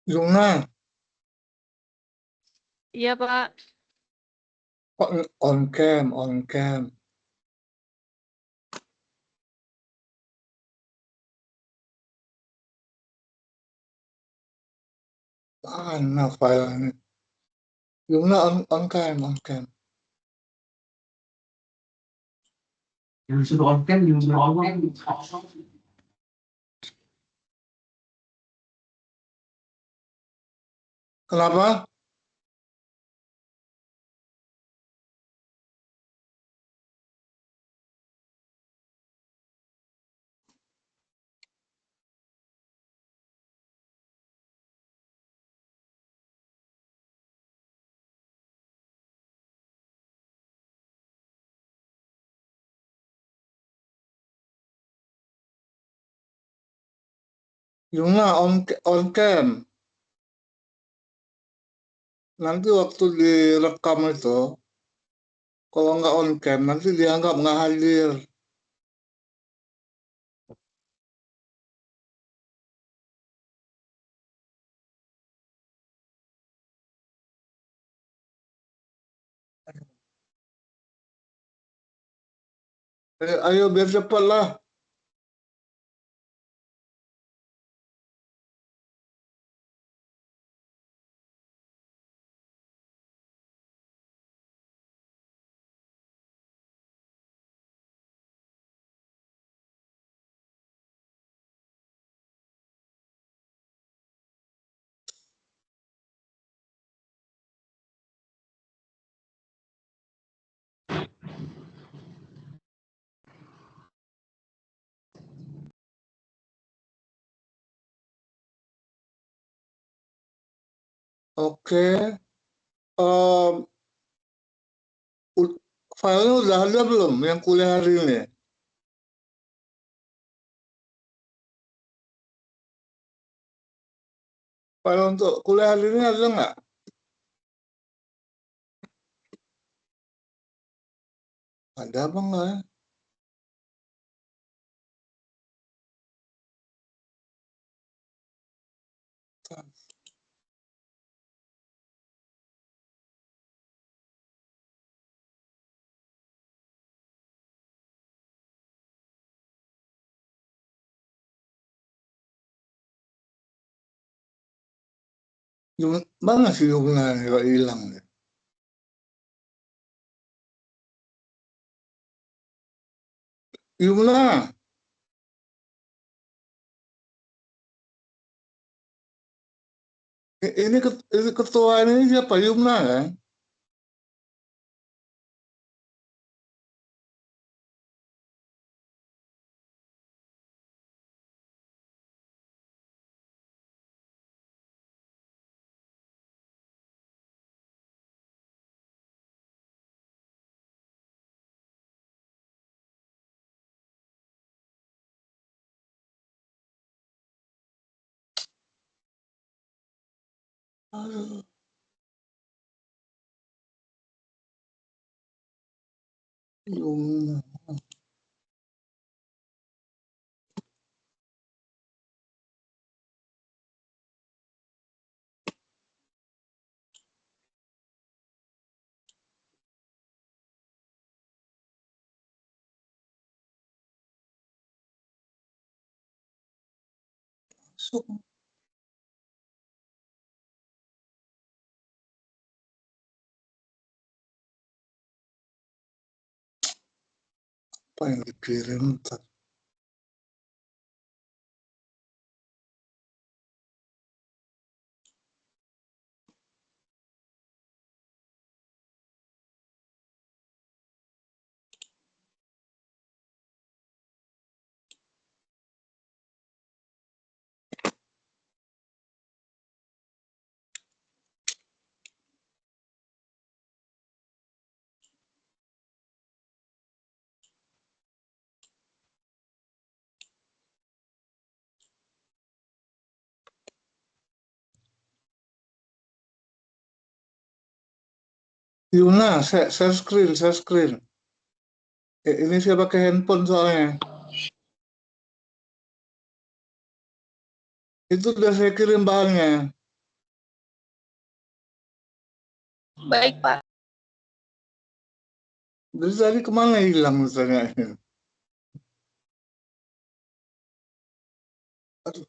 Yuna, Iya, Pak. kok on cam, on cam. Mana filenya? Yuna on cam, on cam. Yang suruh on cam, yang suruh on cam. Kenapa? Yuna on cam. Nanti waktu direkam itu, kalau nggak on cam, nanti dianggap nggak hadir. Ayo biar cepat lah. Oke. Em, filenya udah ada belum yang kuliah hari ini? File untuk kuliah hari ini ada nggak? Ada apa nggak ya? Mana sih Yuna yang hilang? Yuna, ini ketua ini siapa? Yumna kan? Aduh, Yumna. So, apa yang dikirim? Yuna, share screen, share screen. Ini saya pakai handphone soalnya. Itu udah saya kirim bahannya. Baik, Pak. Dari tadi kemana hilang misalnya? Aduh.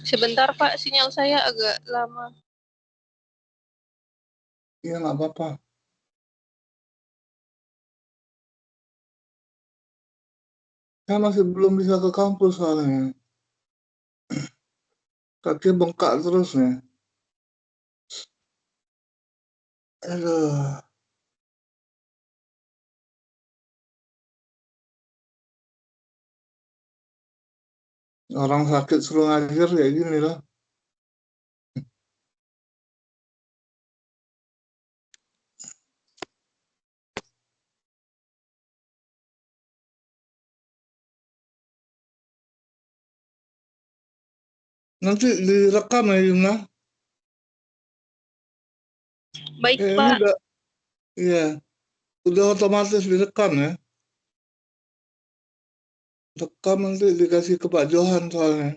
Sebentar, Pak. Sinyal saya agak lama. Iya, nggak apa-apa. Saya masih belum bisa ke kampus soalnya. Kaki bengkak terus nih. Aduh. Orang sakit suruh ngajar kayak gini lah. Nanti direkam ya, Yuna? Baik, Ini Pak. udah, iya, udah otomatis direkam ya. Rekam nanti dikasih ke Pak Johan soalnya.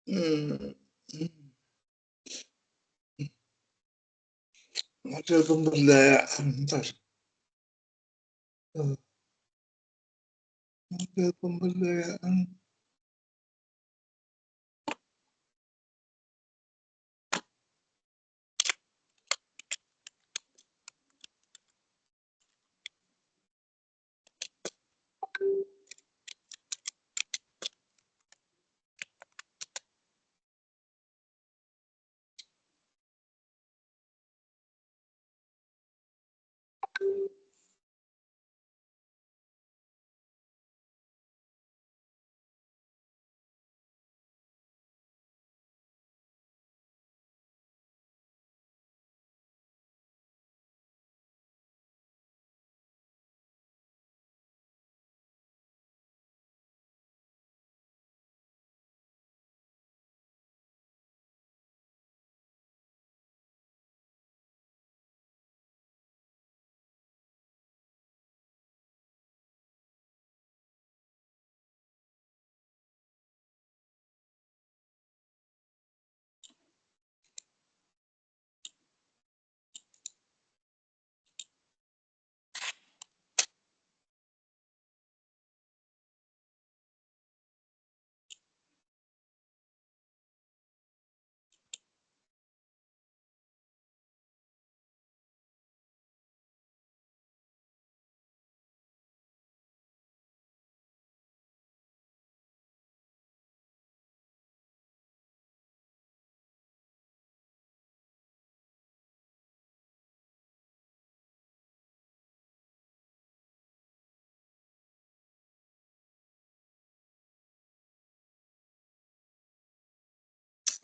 Hmm. Model pemberdayaan. Ntar. Model pemberdayaan.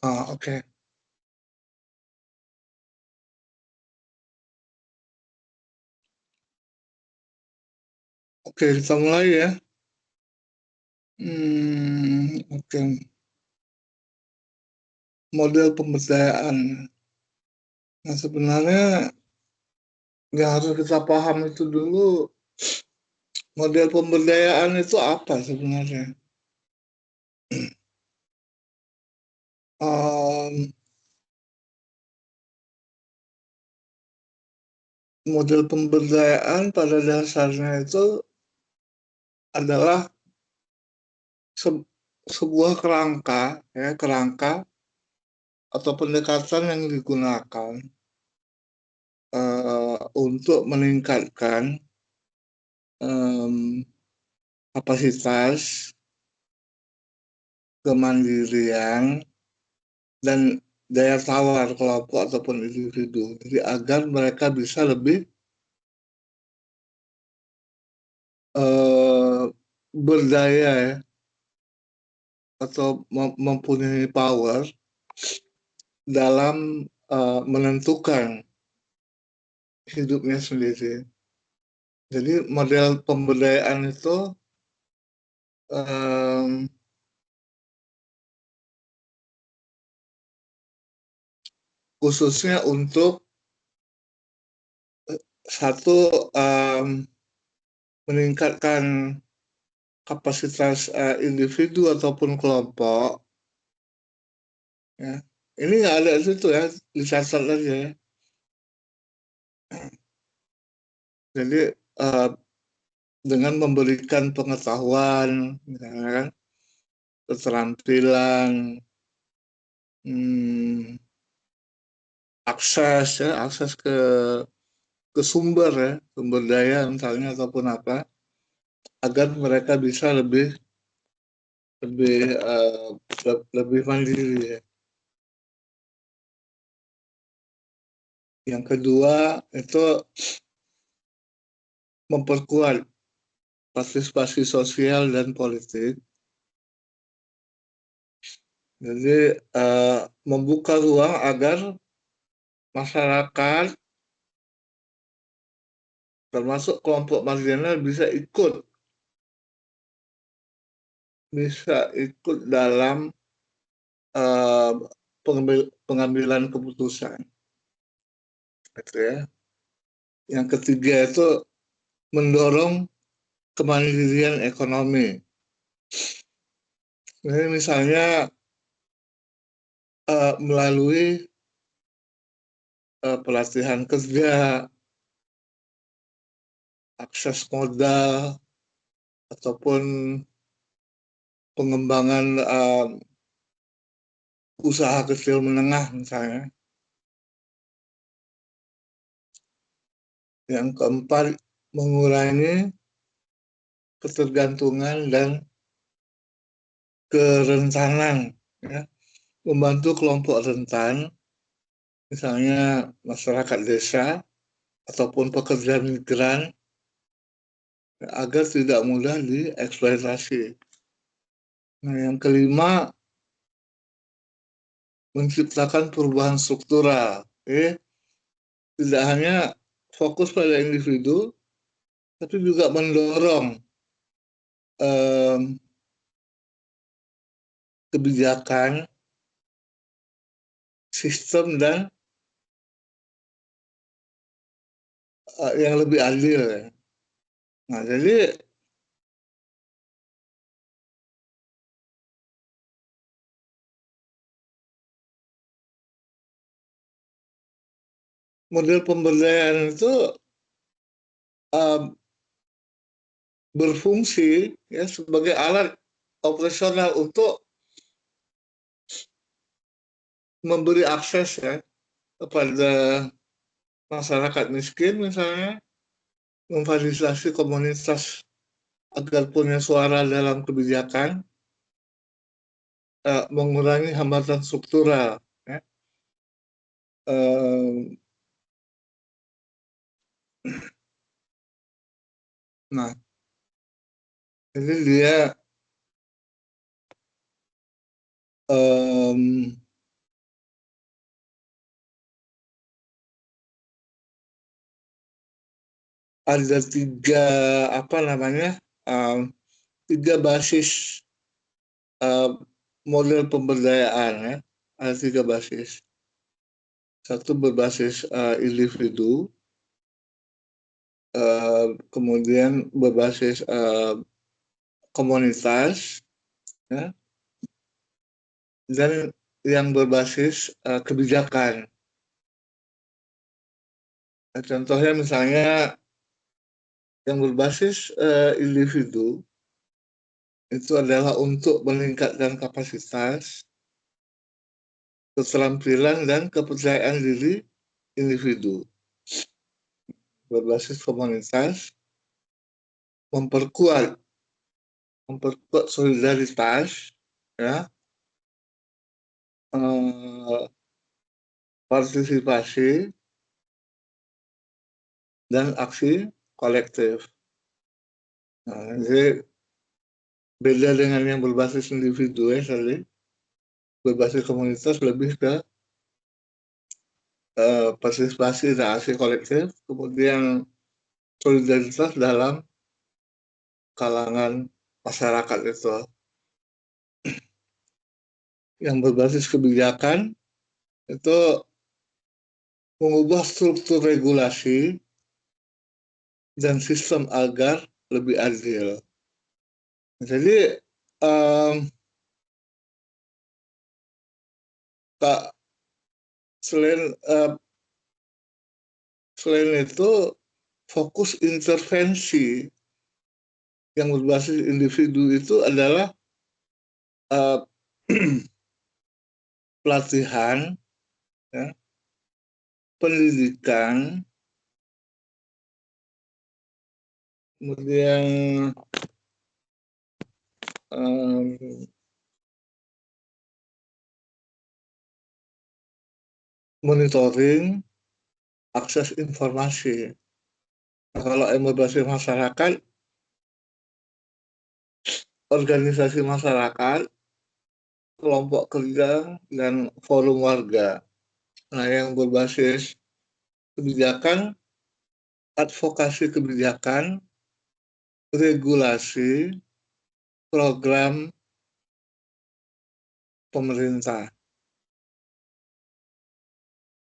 Ah, oke. Oke, kita mulai ya. Oke. Model pemberdayaan. Nah, sebenarnya yang harus kita paham itu dulu, model pemberdayaan itu apa sebenarnya? Em, model pemberdayaan pada dasarnya itu adalah sebuah kerangka, ya, kerangka atau pendekatan yang digunakan untuk meningkatkan kapasitas, kemandirian, dan daya tawar kelompok ataupun individu. Jadi agar mereka bisa lebih berdaya, ya, atau mempunyai power dalam menentukan hidupnya sendiri. Jadi model pemberdayaan itu khususnya untuk satu, meningkatkan kapasitas individu ataupun kelompok, ya. Ini nggak ada di situ, ya, dicatat aja, ya. Jadi dengan memberikan pengetahuan, misalnya kan, keterampilan, akses, ya, akses ke sumber, ya, sumber daya misalnya ataupun apa, agar mereka bisa lebih mandiri, ya. Yang kedua itu memperkuat partisipasi sosial dan politik. Jadi membuka ruang agar masyarakat termasuk kelompok marginal bisa ikut dalam pengambilan keputusan, gitu, ya. Yang ketiga itu mendorong kemandirian ekonomi. Jadi misalnya melalui pelatihan kerja, akses modal, ataupun pengembangan usaha kecil menengah misalnya. Yang keempat, mengurangi ketergantungan dan kerentanan, ya. Membantu kelompok rentan, misalnya masyarakat desa ataupun pekerja migran, agar tidak mudah dieksploitasi. Nah, yang kelima, menciptakan perubahan struktural. Tidak hanya fokus pada individu, tapi juga mendorong kebijakan, sistem, dan yang lebih adil, ya. Nah, jadi model pemberdayaan itu berfungsi, ya, sebagai alat operasional untuk memberi akses, ya, kepada masyarakat miskin misalnya, memfasilitasi komunitas agar punya suara dalam kebijakan, mengurangi hambatan struktural, ya. Nah, jadi dia ada tiga, apa namanya, tiga basis model pemberdayaan, ya. Ada tiga basis. Satu berbasis individu, kemudian berbasis komunitas, ya, dan yang berbasis kebijakan. Contohnya misalnya yang berbasis individu itu adalah untuk meningkatkan kapasitas, keterampilan, dan kepercayaan diri individu. Berbasis komunitas, memperkuat solidaritas, ya, partisipasi, dan aksi kolektif. Nah, jadi beda dengan yang berbasis individu ya tadi, berbasis komunitas lebih ke partisipasi dan aksi kolektif, kemudian solidaritas dalam kalangan masyarakat itu. Yang berbasis kebijakan itu mengubah struktur regulasi dan sistem agar lebih adil. Jadi Kak, selain itu fokus intervensi yang berbasis individu itu adalah pelatihan, ya, pendidikan, kemudian monitoring, akses informasi. Nah, kalau yang berbasis masyarakat, organisasi masyarakat, kelompok kerja, dan forum warga. Nah, yang berbasis kebijakan, advokasi kebijakan, regulasi, program pemerintah.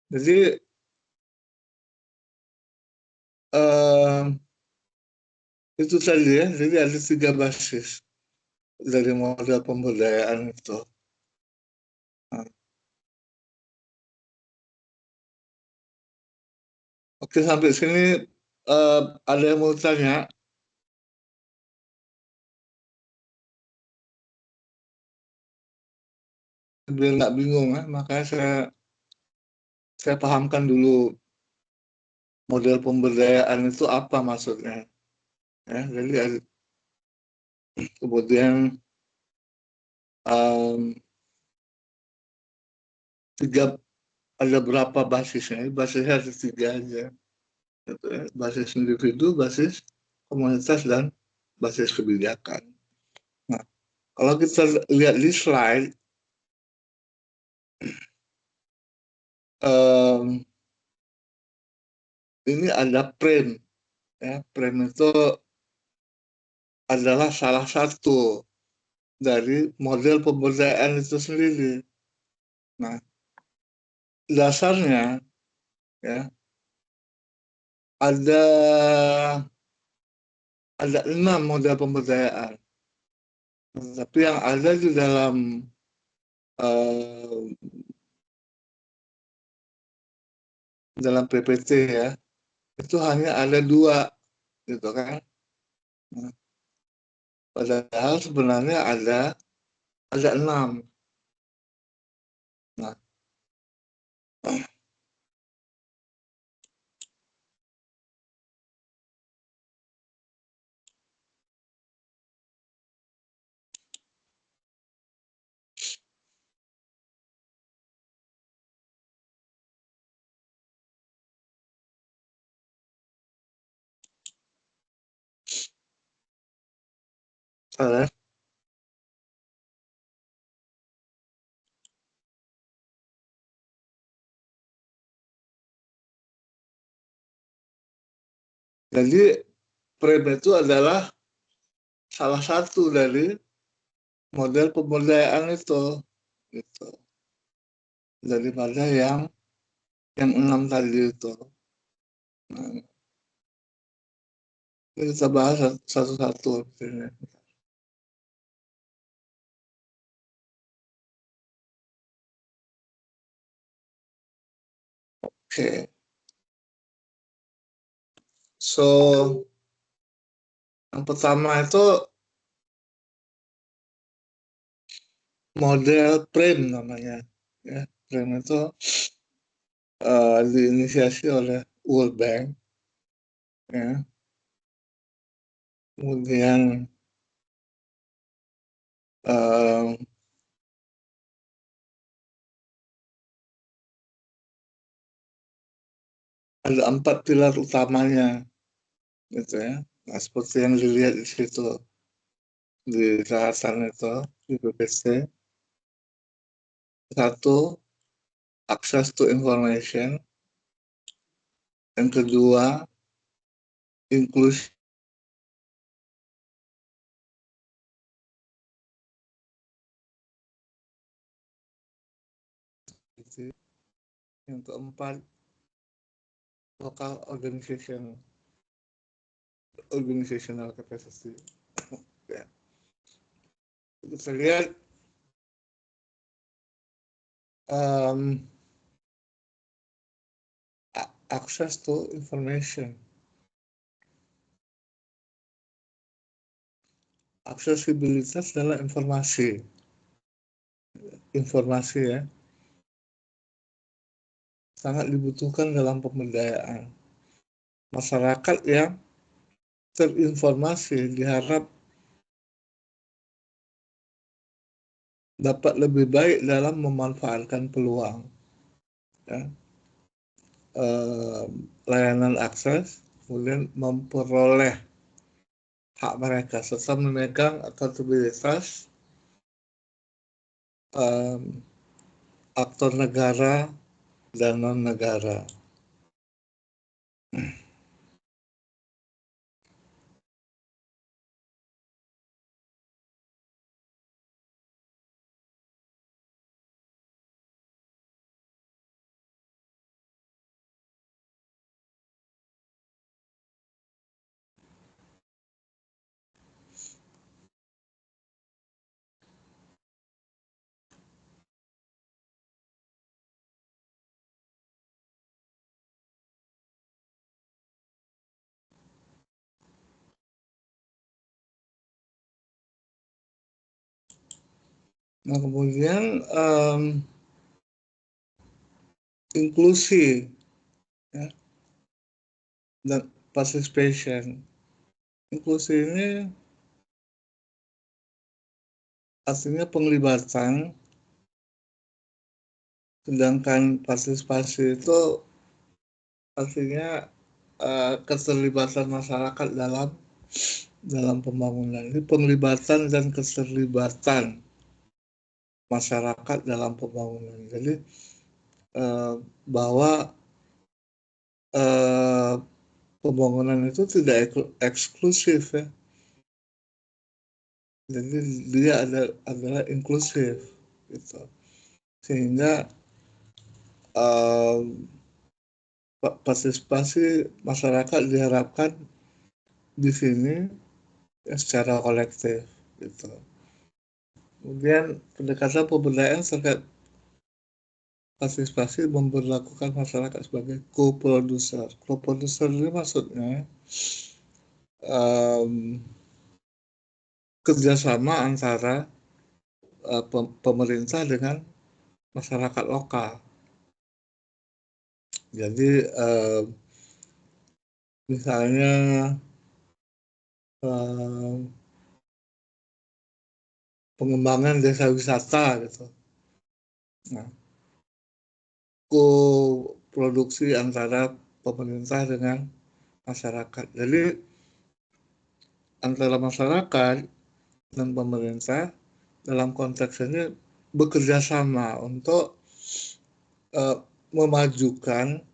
Jadi itu tadi ya, jadi ada 3 basis dari model pemberdayaan itu. Nah, oke, sampai sini ada yang mau tanya? Biar nggak bingung ya, makanya saya pahamkan dulu model pemberdayaan itu apa maksudnya. Ya, jadi kemudian um, ada berapa basisnya? Basisnya ada 3 aja. Basis individu, basis komunitas, dan basis kebijakan. Nah, kalau kita lihat di slide, ini ada frame. Ya, frame itu adalah salah satu dari model pemberdayaan itu sendiri. Nah, dasarnya ya ada 6 model pemberdayaan. Tapi yang ada di dalam PPT ya, itu hanya ada 2 gitu kan. Nah, padahal sebenarnya ada 6. Nah, jadi frame itu adalah salah satu dari model pemberdayaan itu gitu. Daripada yang 6 tadi itu. Nah, kita bahas satu-satu. Oke. So, yang pertama itu model PRIM namanya. Ya, PRIM itu diinisiasi oleh World Bank. Ya. Kemudian ada 4 pilar utamanya, gitu ya. Nah, seperti yang dilihat di situ di catatan itu di PPT. Satu, access to information. Yang kedua, inklusi. Yang keempat, local organizational capacity. Ya. Kita lihat access to information. Aksesibilitas adalah informasi. Informasi ya. Sangat dibutuhkan dalam pemberdayaan. Masyarakat yang terinformasi diharap dapat lebih baik dalam memanfaatkan peluang. Ya. Layanan akses, kemudian memperoleh hak mereka serta memegang akuntabilitas aktor negara dan non-negara. Nah, kemudian inklusi ya, dan participation. Inklusi ini artinya penglibatan, sedangkan partisipasi itu artinya keterlibatan masyarakat dalam pembangunan. Ini penglibatan dan keterlibatan masyarakat dalam pembangunan. Jadi bahwa pembangunan itu tidak eksklusif ya. Jadi dia adalah inklusif gitu. Sehingga partisipasi masyarakat diharapkan di sini ya, secara kolektif gitu. Kemudian pendekatan pemberdayaan terkait partisipasi memperlakukan masyarakat sebagai co-producer. Co-producer ini maksudnya kerjasama antara pemerintah dengan masyarakat lokal. Jadi misalnya pengembangan desa wisata gitu. Nah, co-produksi antara pemerintah dengan masyarakat. Jadi antara masyarakat dan pemerintah dalam konteks ini bekerja sama untuk memajukan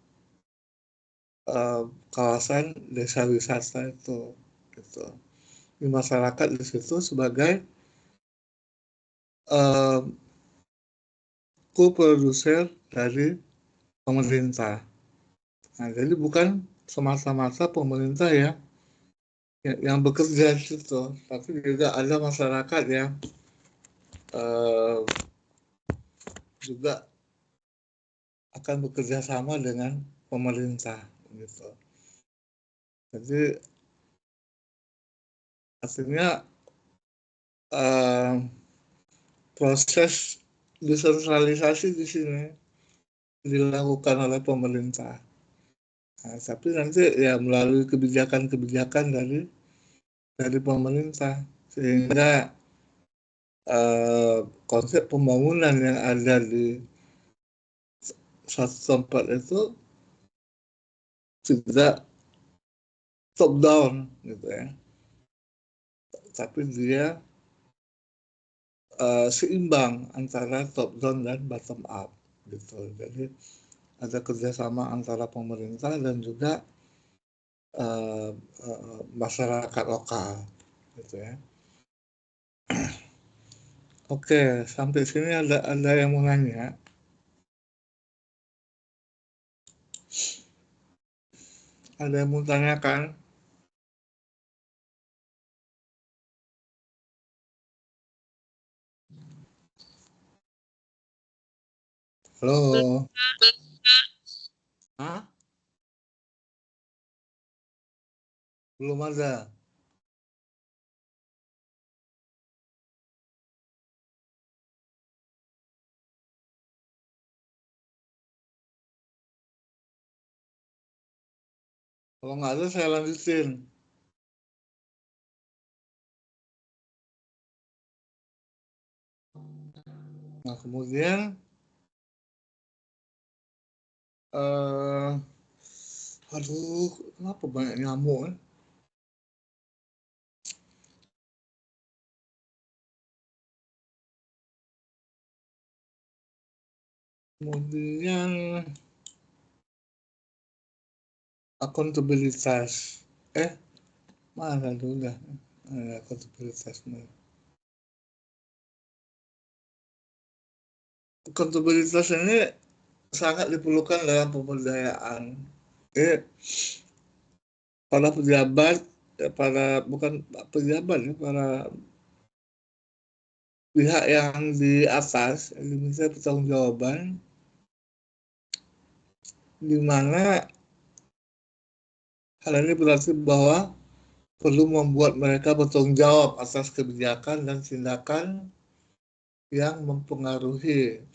kawasan desa wisata itu. Gitu. Di masyarakat di situ sebagai co-producer dari pemerintah. Nah, jadi bukan semata-mata pemerintah yang bekerja di situ, tapi juga ada masyarakat yang juga akan bekerja sama dengan pemerintah gitu. Jadi artinya proses desentralisasi di sini dilakukan oleh pemerintah. Nah, tapi nanti ya melalui kebijakan-kebijakan dari pemerintah, sehingga konsep pembangunan yang ada di suatu tempat itu tidak top down gitu ya, tapi dia seimbang antara top down dan bottom up gitu. Jadi ada kerjasama antara pemerintah dan juga masyarakat lokal gitu ya. Oke, sampai sini ada yang mau nanya? Ada yang mau tanyakan? Halo? Hah? Belum ada? Kalau nggak ada, saya lanjutin. Nah, kemudian aduh, kenapa banyak nyamuk ya? Kemudian akuntabilitas. Mana dulu dah? Akuntabilitasnya. Akuntabilitas ini sangat diperlukan dalam pemberdayaan. Para pejabat, bukan pejabat ya, para pihak yang di atas diminta pertanggungjawaban, di mana hal ini berarti bahwa perlu membuat mereka bertanggung jawab atas kebijakan dan tindakan yang mempengaruhi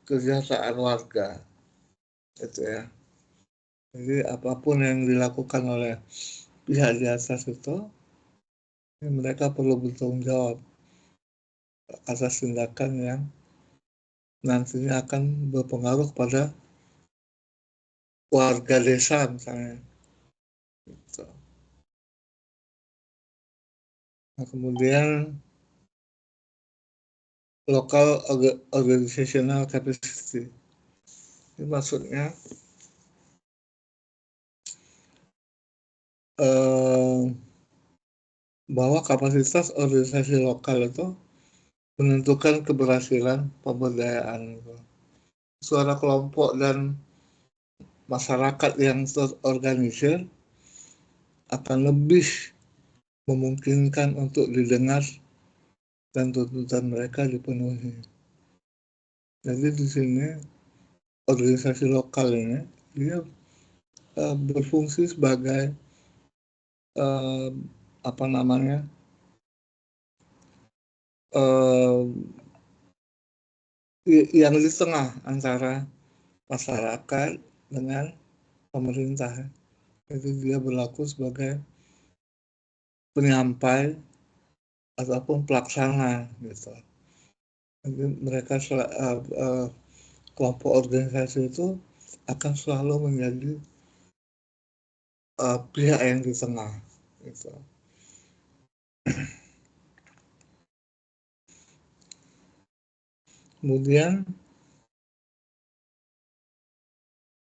kesejahteraan warga, gitu ya. Jadi apapun yang dilakukan oleh pihak di atas itu, mereka perlu bertanggung jawab atas tindakan yang nantinya akan berpengaruh pada warga desa misalnya. Gitu. Nah, kemudian local organizational capacity. Ini maksudnya bahwa kapasitas organisasi lokal itu menentukan keberhasilan pemberdayaan. Suara kelompok dan masyarakat yang terorganisir akan lebih memungkinkan untuk didengar dan tuntutan mereka dipenuhi. Jadi di sini organisasi lokal ini dia berfungsi sebagai apa namanya yang di tengah antara masyarakat dengan pemerintah. Jadi dia berlaku sebagai penyampai ataupun pelaksana gitu. Jadi mereka kelompok organisasi itu akan selalu menjadi pihak yang di tengah gitu. Kemudian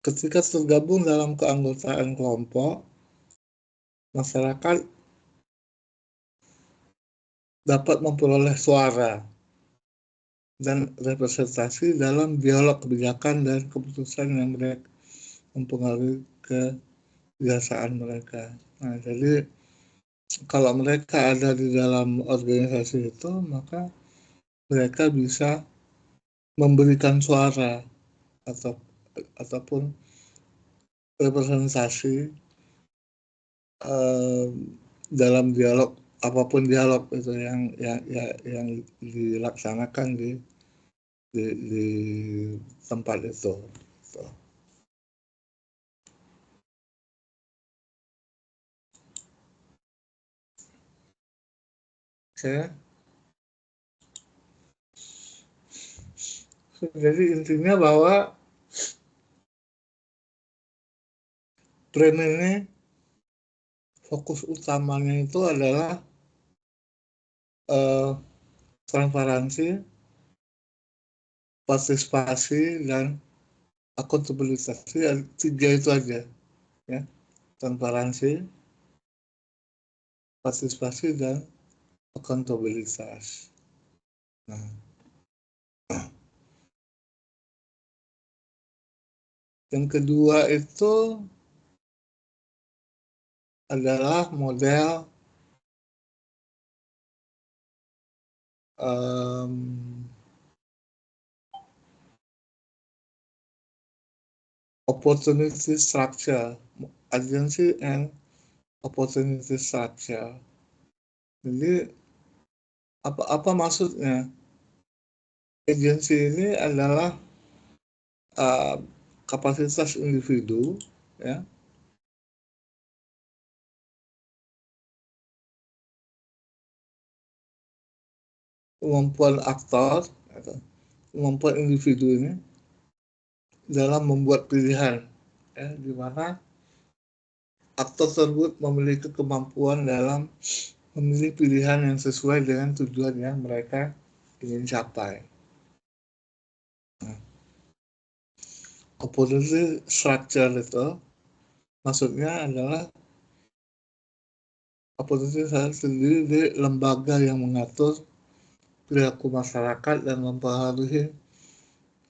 ketika tergabung dalam keanggotaan kelompok, masyarakat dapat memperoleh suara dan representasi dalam dialog kebijakan dan keputusan yang mereka mempengaruhi kebiasaan mereka. Nah, jadi kalau mereka ada di dalam organisasi itu, maka mereka bisa memberikan suara ataupun representasi dalam dialog, apapun dialog itu yang dilaksanakan di tempat itu. Gitu. Oke. Jadi intinya bahwa brand ini fokus utamanya itu adalah transparansi, partisipasi, dan akuntabilitas. Tiga itu aja, ya. Transparansi, partisipasi, dan akuntabilitas. Nah, yang kedua itu adalah model opportunity structure, agency and opportunity structure. Jadi apa maksudnya? Agency ini adalah kapasitas individu, ya, kemampuan aktor, atau kemampuan individu ini dalam membuat pilihan, ya, di mana aktor tersebut memiliki kemampuan dalam memilih pilihan yang sesuai dengan tujuan yang mereka ingin capai. Opportunity structure itu maksudnya adalah opportunity structure sendiri di lembaga yang mengatur perilaku masyarakat dan mempengaruhi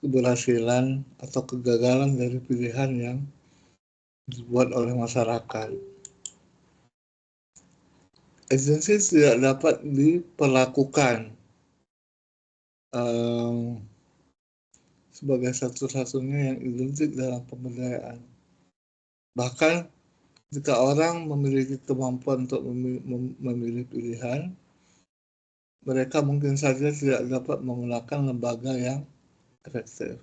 keberhasilan atau kegagalan dari pilihan yang dibuat oleh masyarakat. Agensi tidak dapat diperlakukan sebagai satu-satunya yang identik dalam pemberdayaan. Bahkan jika orang memiliki kemampuan untuk memilih pilihan, mereka mungkin saja tidak dapat menggunakan lembaga yang efektif.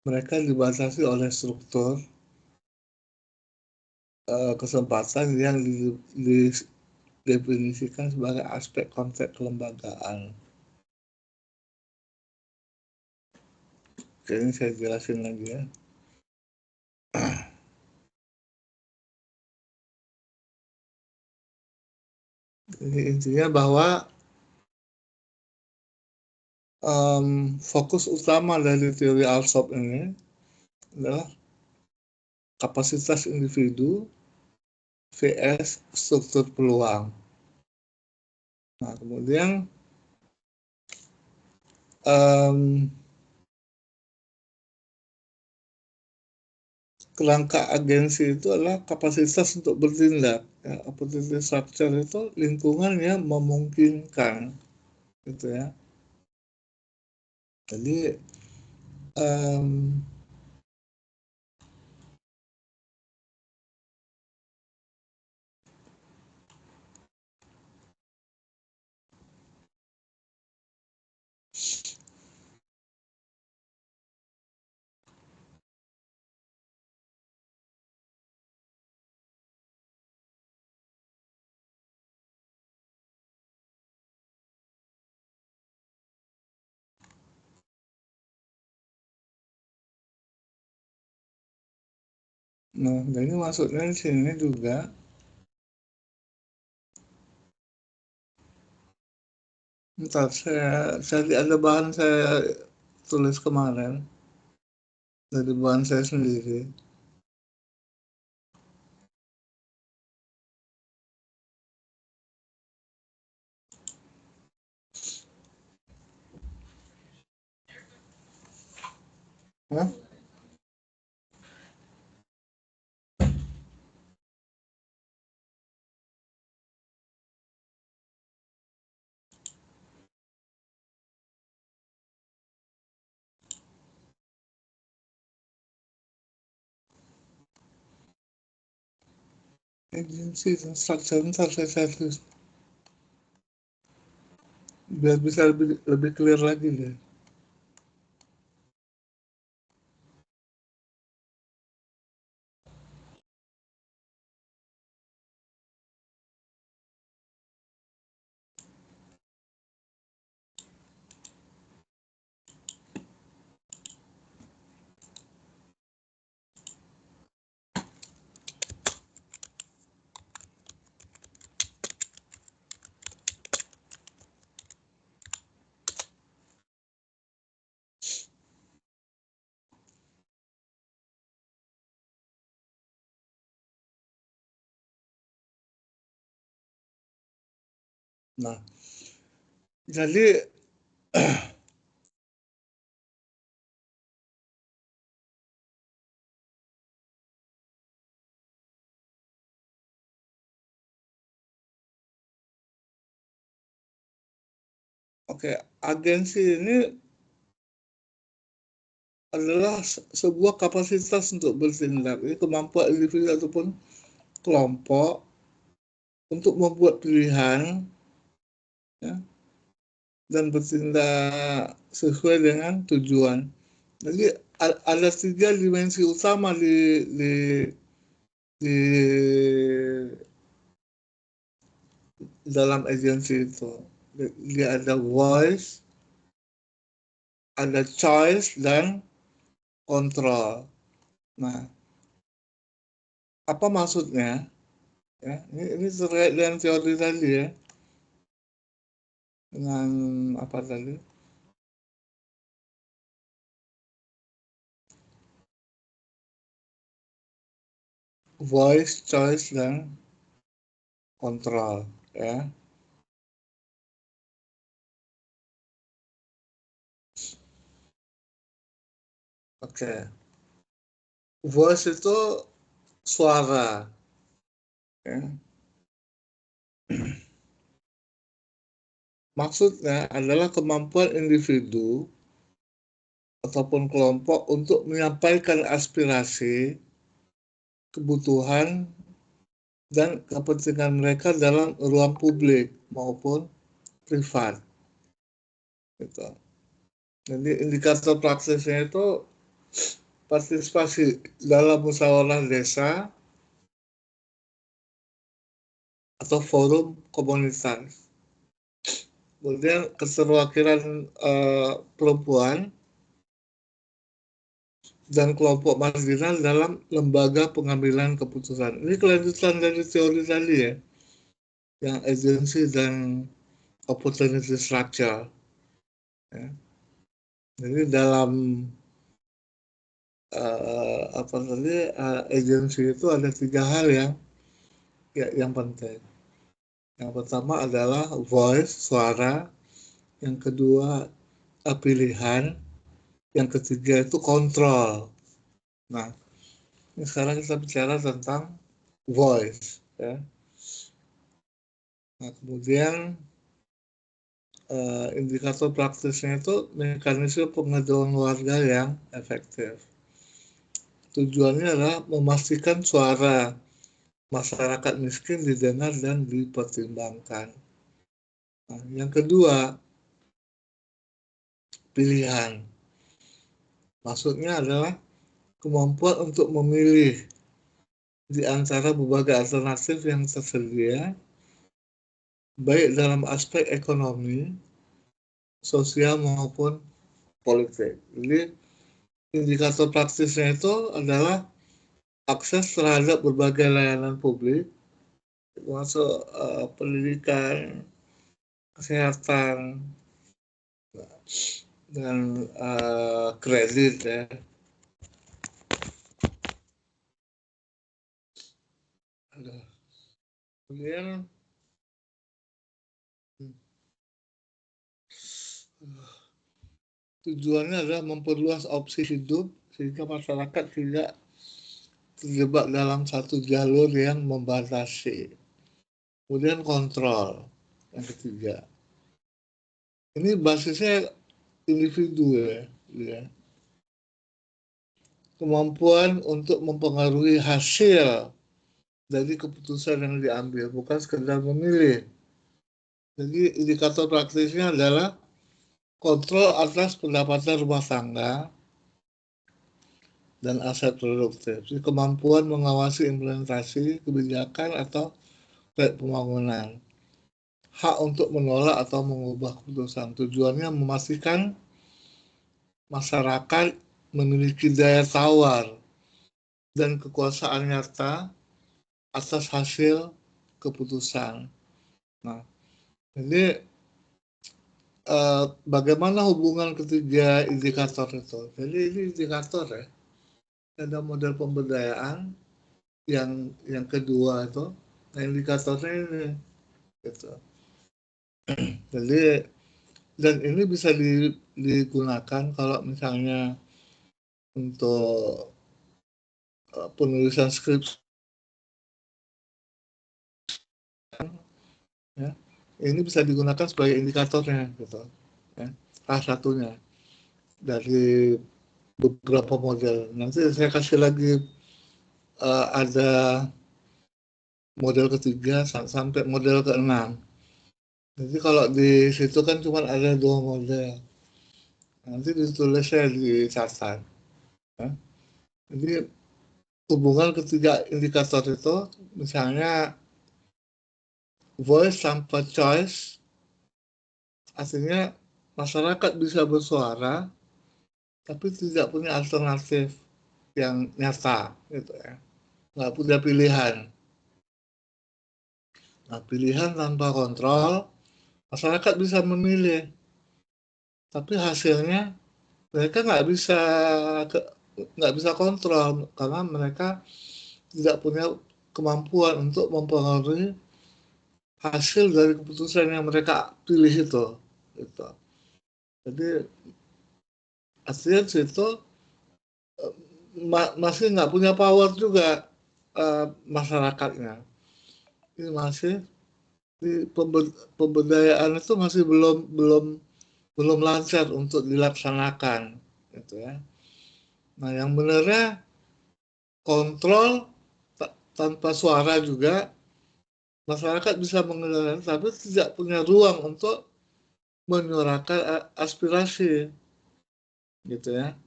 Mereka dibatasi oleh struktur kesempatan yang didefinisikan sebagai aspek konteks kelembagaan. Oke, ini saya jelasin lagi ya. Jadi intinya bahwa fokus utama dari teori Alsop ini adalah kapasitas individu vs struktur peluang. Nah, kemudian kerangka agensi itu adalah kapasitas untuk bertindak. Ya, opportunity structure itu lingkungan yang memungkinkan, gitu ya. Jadi nah, jadi maksudnya di sini juga ntar saya ada bahan saya tulis kemarin dari bahan saya sendiri. Hah? agensi dan struktur ntar saya tulis biar bisa lebih clear lagi deh. Nah, jadi oke, agensi ini adalah sebuah kapasitas untuk bertindak. Ini kemampuan individu ataupun kelompok untuk membuat pilihan, ya, dan bertindak sesuai dengan tujuan. Jadi ada 3 dimensi utama di dalam agensi itu. Dia ada voice, ada choice, dan control. Nah, apa maksudnya? Ya, ini terkait dengan teori tadi ya. Dengan apa tadi? Voice, choice, dan control, ya. Oke. Voice itu suara, ya. Maksudnya adalah kemampuan individu ataupun kelompok untuk menyampaikan aspirasi, kebutuhan, dan kepentingan mereka dalam ruang publik maupun privat. Gitu. Jadi indikator praksisnya itu partisipasi dalam musyawarah desa atau forum komunitas. Kemudian keterwakilan perempuan dan kelompok marginal dalam lembaga pengambilan keputusan. Ini kelanjutan dari teori tadi ya, yang agency dan opportunity structure. Ya. Jadi dalam apa tadi agency itu ada 3 hal yang penting. Yang pertama adalah voice, suara. Yang kedua pilihan. Yang ketiga itu kontrol. Nah, ini sekarang kita bicara tentang voice. Ya. Nah, kemudian indikator praktisnya itu mekanisme pengaduan warga yang efektif. Tujuannya adalah memastikan suara masyarakat miskin didengar dan dipertimbangkan. Nah, yang kedua, pilihan. Maksudnya adalah kemampuan untuk memilih di antara berbagai alternatif yang tersedia, baik dalam aspek ekonomi, sosial maupun politik. Jadi indikator praktisnya itu adalah akses terhadap berbagai layanan publik, termasuk pendidikan, kesehatan, dan kredit ya. Kemudian tujuannya adalah memperluas opsi hidup sehingga masyarakat tidak terjebak dalam satu jalur yang membatasi. Kemudian kontrol yang ketiga. Ini basisnya individu ya. Kemampuan untuk mempengaruhi hasil dari keputusan yang diambil, bukan sekedar memilih. Jadi indikator praktisnya adalah kontrol atas pendapatan rumah tangga dan aset produktif. Jadi kemampuan mengawasi implementasi kebijakan atau proyek pembangunan. Hak untuk menolak atau mengubah keputusan. Tujuannya memastikan masyarakat memiliki daya tawar dan kekuasaan nyata atas hasil keputusan. Nah, jadi bagaimana hubungan ketiga indikator itu? Jadi ini indikator ya. Ada model pemberdayaan yang kedua itu, nah indikatornya ini gitu. Jadi dan ini bisa digunakan kalau misalnya untuk penulisan skripsi ya, ini bisa digunakan sebagai indikatornya gitu ya, salah satunya dari beberapa model. Nanti saya kasih lagi ada model ketiga sampai model keenam. Jadi kalau di situ kan cuma ada 2 model. Nanti ditulisnya dicatat. Ya. Jadi hubungan ketiga indikator itu misalnya voice tanpa choice, artinya masyarakat bisa bersuara tapi tidak punya alternatif yang nyata gitu ya, nggak punya pilihan. Nah, pilihan tanpa kontrol, masyarakat bisa memilih tapi hasilnya mereka nggak bisa kontrol karena mereka tidak punya kemampuan untuk mempengaruhi hasil dari keputusan yang mereka pilih itu gitu. Jadi artinya itu masih nggak punya power juga masyarakatnya. Ini masih di pemberdayaan itu masih belum lancar untuk dilaksanakan gitu ya. Nah, yang benarnya kontrol tanpa suara juga masyarakat bisa mengendalikan tapi tidak punya ruang untuk menyuarakan aspirasi gitu ya.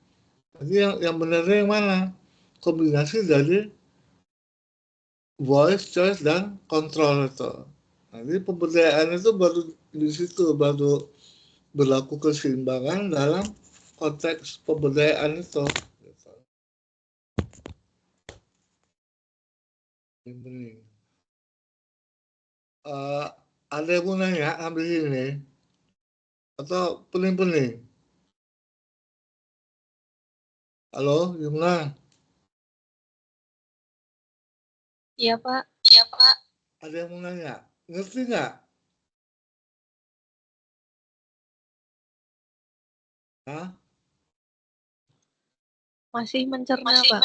Jadi yang benarnya yang mana? Kombinasi dari voice, choice, dan control itu. Jadi pemberdayaan itu baru di situ baru berlaku keseimbangan dalam konteks pemberdayaan itu. Ini. Ada yang mau nanya habis ini? Atau pening-pening? Halo, gimana? Iya, Pak. Ada yang mau nanya? Ngerti nggak? Hah? Masih mencerna, Pak.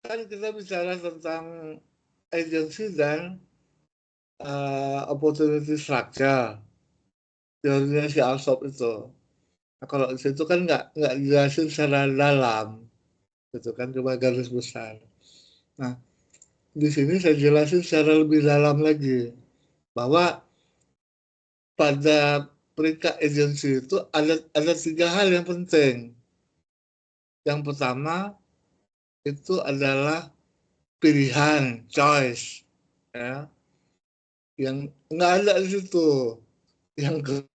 Kan kita bicara tentang agency dan opportunity structure. Teorinya si Alsop itu. Nah, kalau di situ kan nggak dijelasin secara dalam, gitu kan cuma garis besar. Nah, di sini saya jelasin secara lebih dalam lagi bahwa pada peringkat agensi itu ada 3 hal yang penting. Yang pertama itu adalah pilihan, choice, ya, yang nggak ada di situ. Yang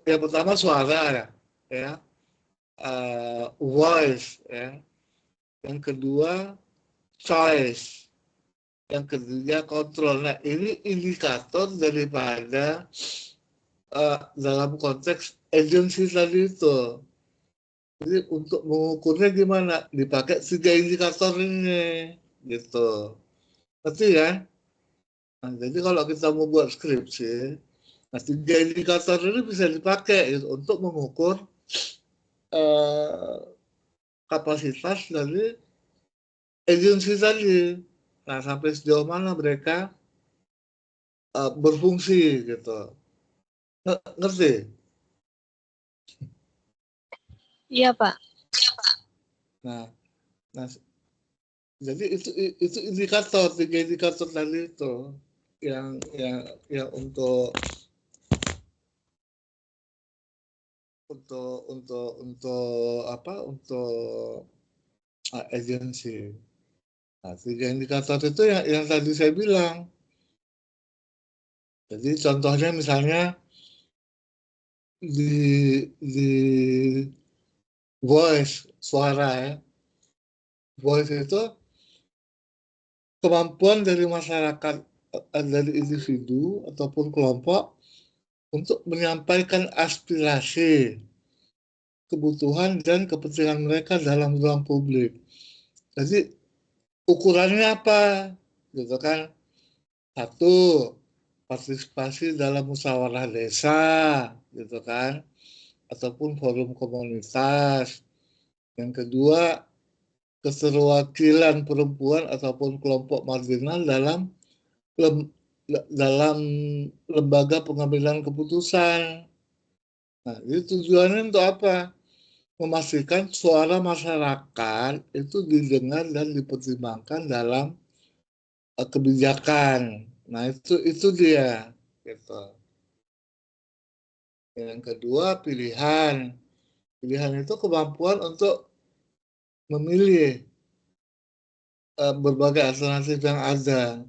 pertama suara ya, voice ya. Yang kedua choice, yang ketiga kontrol. Nah, ini indikator daripada dalam konteks agensi tadi itu. Jadi untuk mengukurnya gimana? Dipakai 3 indikator ini, gitu. Ngerti kan? Nah, jadi kalau kita mau buat skripsi, nah 3 indikator ini bisa dipakai gitu, untuk mengukur kapasitas dari agensi tadi. Nah, sampai sejauh mana mereka berfungsi gitu. Ngerti? Iya, Pak. Nah, nah jadi itu indikator, 3 indikator tadi itu yang untuk apa, untuk agensi. Nah, 3 indikator itu yang tadi saya bilang. Jadi contohnya misalnya di voice, suara ya. Voice itu kemampuan dari masyarakat, dari individu ataupun kelompok untuk menyampaikan aspirasi, kebutuhan dan kepentingan mereka dalam ruang publik. Jadi ukurannya apa? Gitu kan? Satu, partisipasi dalam musyawarah desa, gitu kan? Ataupun forum komunitas. Yang kedua, keterwakilan perempuan ataupun kelompok marginal dalam lembaga pengambilan keputusan. Nah, itu tujuannya untuk apa? Memastikan suara masyarakat itu didengar dan dipertimbangkan dalam kebijakan. Nah, itu dia gitu. Yang kedua, pilihan. Pilihan itu kemampuan untuk memilih berbagai alternatif yang ada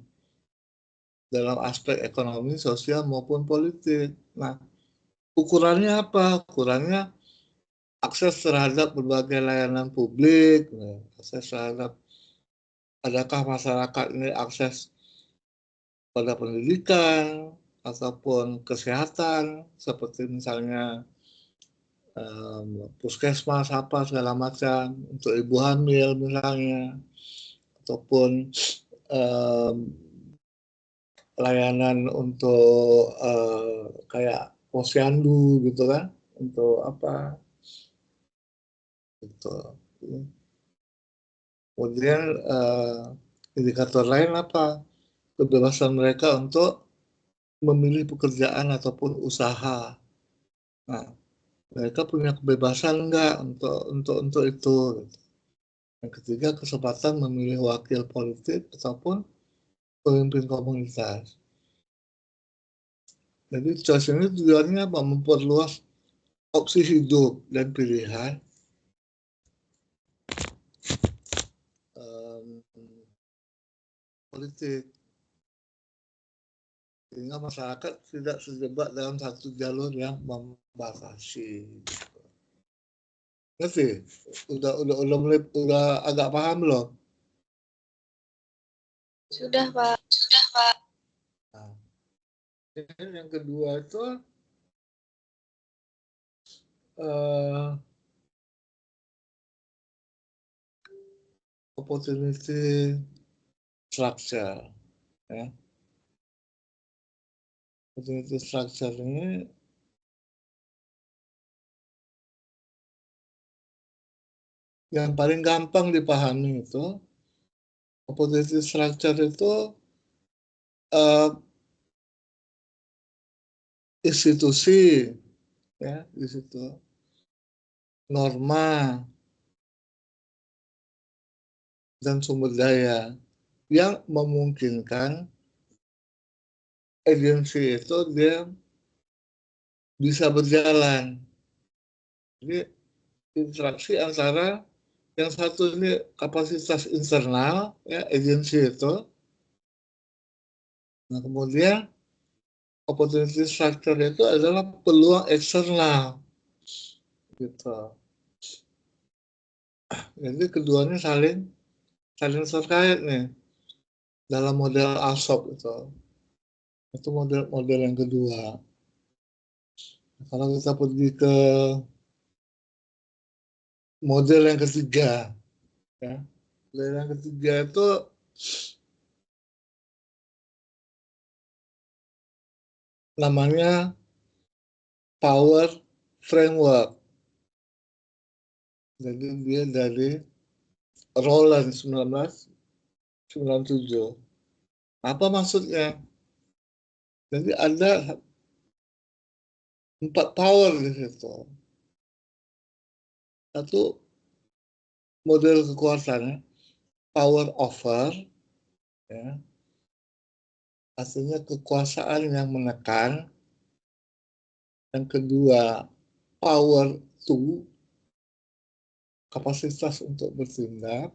dalam aspek ekonomi, sosial maupun politik. Nah, ukurannya apa? Ukurannya akses terhadap berbagai layanan publik, akses terhadap, adakah masyarakat ini akses pada pendidikan ataupun kesehatan, seperti misalnya puskesmas apa segala macam untuk ibu hamil misalnya, ataupun um, layanan untuk kayak posyandu gitu kan, untuk apa gitu. Kemudian indikator lain apa? Kebebasan mereka untuk memilih pekerjaan ataupun usaha. Nah, mereka punya kebebasan enggak untuk itu. Yang ketiga, kesempatan memilih wakil politik ataupun pemimpin komunitas. Jadi choice ini tujuannya apa? Memperluas opsi hidup dan pilihan politik, sehingga masyarakat tidak terjebak dalam satu jalur yang membatasi. Ngerti? Udah agak paham belum? Sudah, Pak. Nah, yang kedua itu opportunity structure, ya. Opportunity structure ini yang paling gampang dipahami itu, opportunity structure itu institusi, ya, di situ norma dan sumber daya yang memungkinkan agensi itu dia bisa berjalan. Jadi interaksi antara yang satu ini kapasitas internal, ya, agensi itu. Nah, kemudian opportunity structure itu adalah peluang eksternal, gitu. Jadi keduanya saling terkait nih dalam model ASOP itu. Itu model yang kedua. Kalau kita pergi ke model yang ketiga, ya, model yang ketiga itu namanya power framework. Jadi dia dari Roland 1997. Apa maksudnya? Jadi ada 4 power di situ. Satu model kekuasaannya power over, ya, artinya kekuasaan yang menekan. Yang kedua power to, kapasitas untuk bertindak.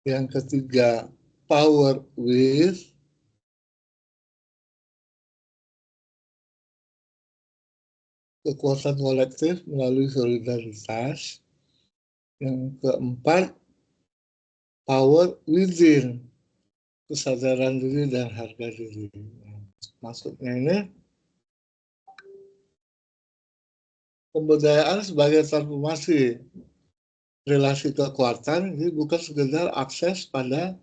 Yang ketiga power with, kekuatan kolektif melalui solidaritas. Yang keempat power within, kesadaran diri dan harga diri. Maksudnya ini pemberdayaan sebagai transformasi relasi kekuatan, ini bukan sekedar akses pada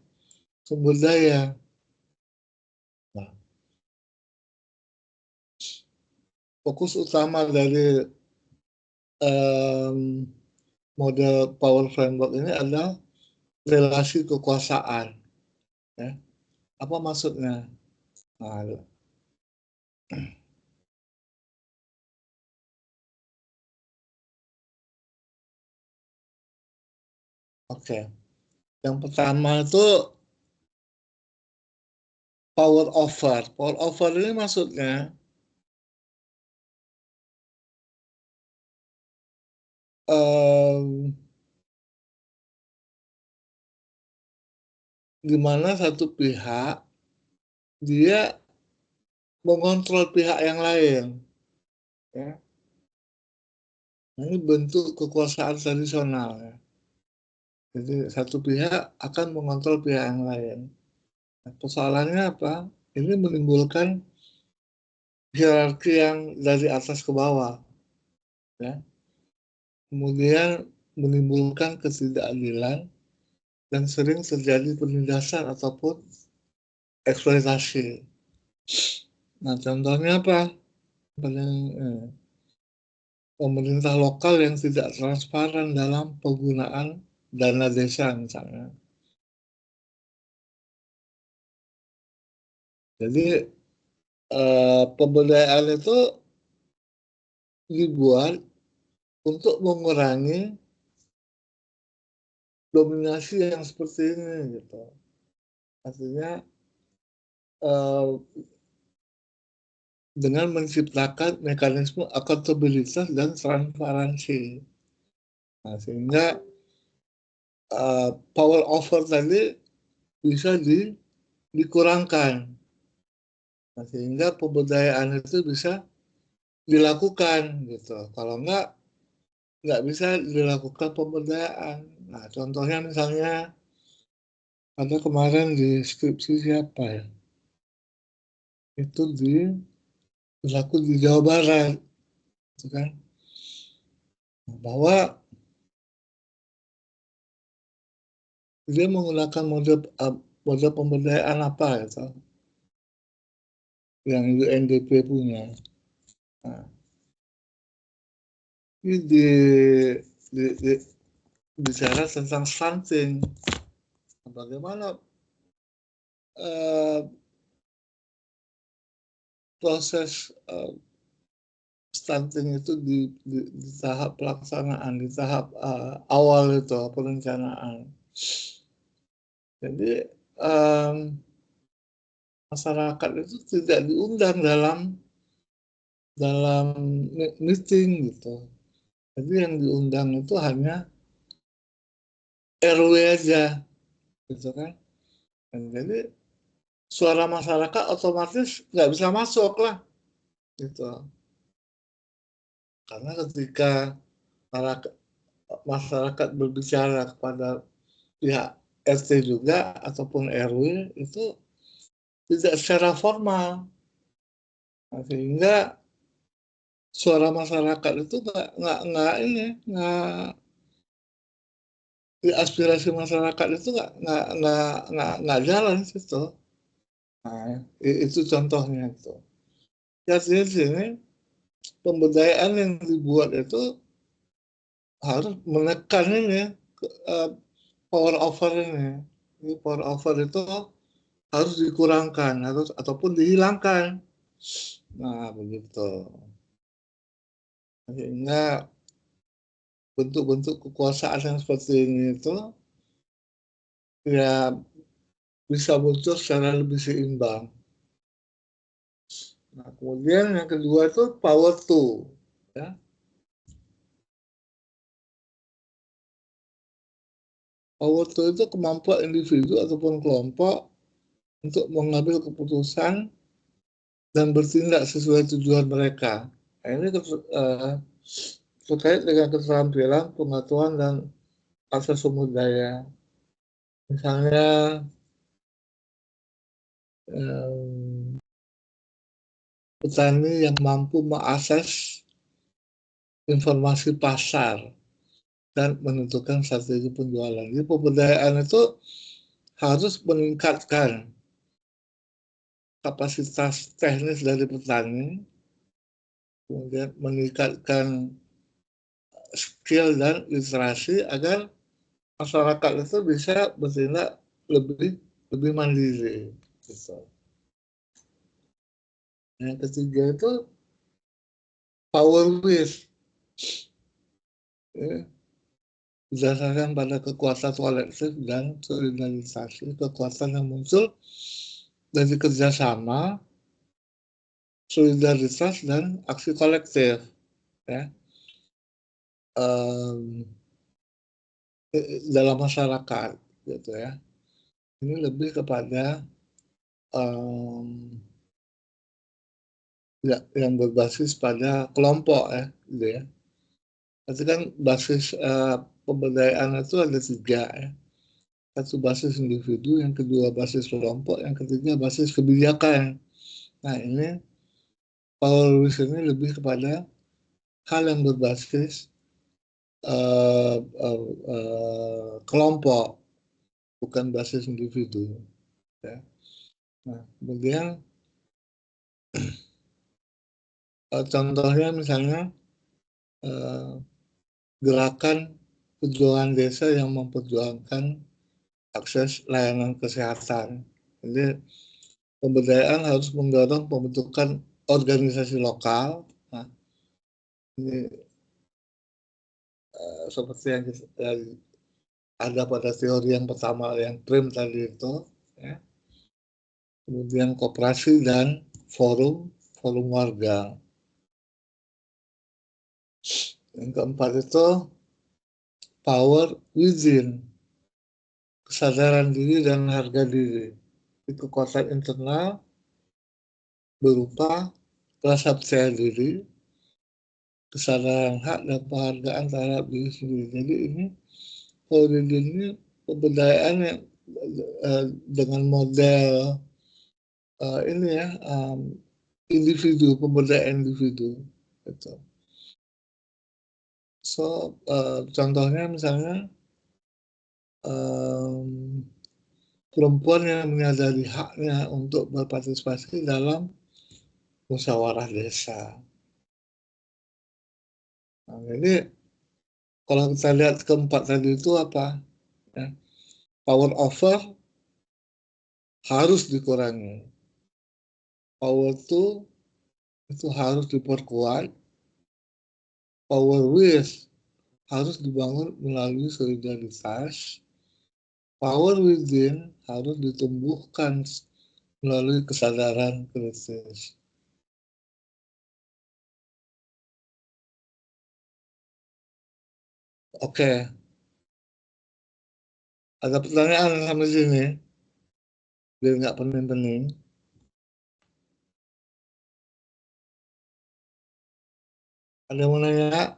sumber daya. Nah, fokus utama dari model power framework ini adalah relasi kekuasaan. Ya. Apa maksudnya? Nah, oke. Yang pertama itu power over. Power over ini maksudnya di mana satu pihak dia mengontrol pihak yang lain. Ya. Ini bentuk kekuasaan tradisional. Ya. Jadi satu pihak akan mengontrol pihak yang lain. Nah, persoalannya apa? Ini menimbulkan hierarki yang dari atas ke bawah. Ya. Kemudian menimbulkan ketidakadilan dan sering terjadi penindasan ataupun eksploitasi. Nah, contohnya apa? Pemerintah lokal yang tidak transparan dalam penggunaan dana desa misalnya. Jadi pemberdayaan itu dibuat untuk mengurangi dominasi yang seperti ini gitu. Artinya dengan menciptakan mekanisme akuntabilitas dan transparansi. Nah, sehingga power over tadi bisa dikurangkan. Nah, sehingga pemberdayaan itu bisa dilakukan gitu. Kalau nggak bisa dilakukan pemberdayaan. Nah, contohnya misalnya ada kemarin di skripsi siapa ya? Itu berlaku di Jawa Barat, gitu kan? Bahwa dia menggunakan model pemberdayaan apa gitu, yang UNDP punya. Nah, ini bicara tentang stunting. Bagaimana proses stunting itu di tahap pelaksanaan, di tahap awal itu perencanaan. Jadi masyarakat itu tidak diundang dalam meeting gitu. Jadi yang diundang itu hanya RW aja, gitu kan. Dan jadi suara masyarakat otomatis nggak bisa masuk lah, gitu. Karena ketika masyarakat berbicara kepada pihak RT juga ataupun RW itu tidak secara formal, nah, sehingga suara masyarakat itu nggak aspirasi masyarakat itu nggak jalan situ. Nah, itu contohnya itu. Ya di sini pemberdayaan yang dibuat itu harus menekan ini power over ini. Power over itu harus dikurangkan ataupun dihilangkan. Nah, begitu. Sehingga bentuk-bentuk kekuasaan yang seperti ini itu ya bisa muncul secara lebih seimbang. Nah, kemudian yang kedua itu power to, ya. Power to itu kemampuan individu ataupun kelompok untuk mengambil keputusan dan bertindak sesuai tujuan mereka. Nah, ini terkait dengan keterampilan, pengetahuan, dan akses sumber daya. Misalnya petani yang mampu mengakses informasi pasar dan menentukan strategi penjualan. Jadi pemberdayaan itu harus meningkatkan kapasitas teknis dari petani, kemudian meningkatkan skill dan literasi agar masyarakat itu bisa bertindak lebih mandiri. Gitu. Yang ketiga itu power with, ya, berdasarkan pada kekuatan kolektif dan solidarisasi, kekuatan yang muncul dari kerjasama, solidaritas, dan aksi kolektif, ya, dalam masyarakat, gitu ya. Ini lebih kepada yang berbasis pada kelompok, ya, gitu ya. Tapi kan basis pemberdayaan itu ada 3, ya. Satu basis individu, yang kedua basis kelompok, yang ketiga basis kebijakan. Nah, ini power ini lebih kepada hal yang berbasis kelompok, bukan basis individu. Ya. Nah, kemudian contohnya misalnya gerakan perjuangan desa yang memperjuangkan akses layanan kesehatan. Jadi pemberdayaan harus mendorong pembentukan organisasi lokal. Nah, ini seperti yang ada pada teori yang pertama yang Prim tadi itu, ya. Kemudian koperasi dan forum warga. Yang keempat itu power within, kesadaran diri dan harga diri. Kekuatan internal berupa rasa percaya diri, kesadaran hak, dan penghargaan terhadap diri sendiri. Jadi ini pemberdayaan yang dengan model ini ya, individu, pemberdayaan individu. Gitu. So, contohnya misalnya perempuan yang menyadari haknya untuk berpartisipasi dalam musyawarah desa. Nah, jadi kalau kita lihat keempat tadi itu apa? Ya, power over harus dikurangi. Power to itu harus diperkuat. Power with harus dibangun melalui solidaritas. Power within harus ditumbuhkan melalui kesadaran kritis. Oke. Ada pertanyaan sampai sini? Biar nggak pening-pening. Ada yang mau nanya?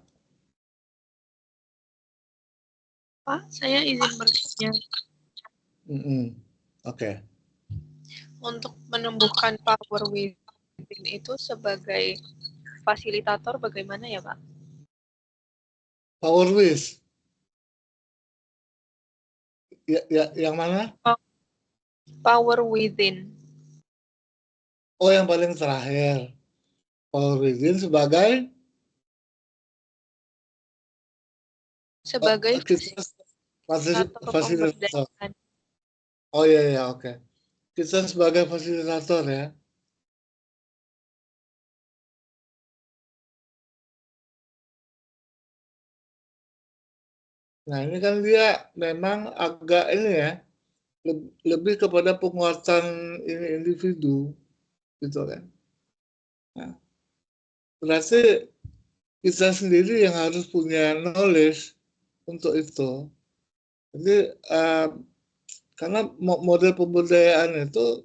Pak, saya izin bertanya. Oke. Untuk menumbuhkan power within itu sebagai fasilitator bagaimana ya, Pak? Power with. Ya, yang mana? Power within. Oh, yang paling terakhir. Power within sebagai fasilitator. Oh iya, oke. Kita sebagai fasilitator ya. Nah ini kan dia memang agak ini ya, lebih kepada penguatan ini individu gitu kan. Nah, berarti kita sendiri yang harus punya knowledge untuk itu. Jadi karena model pemberdayaan itu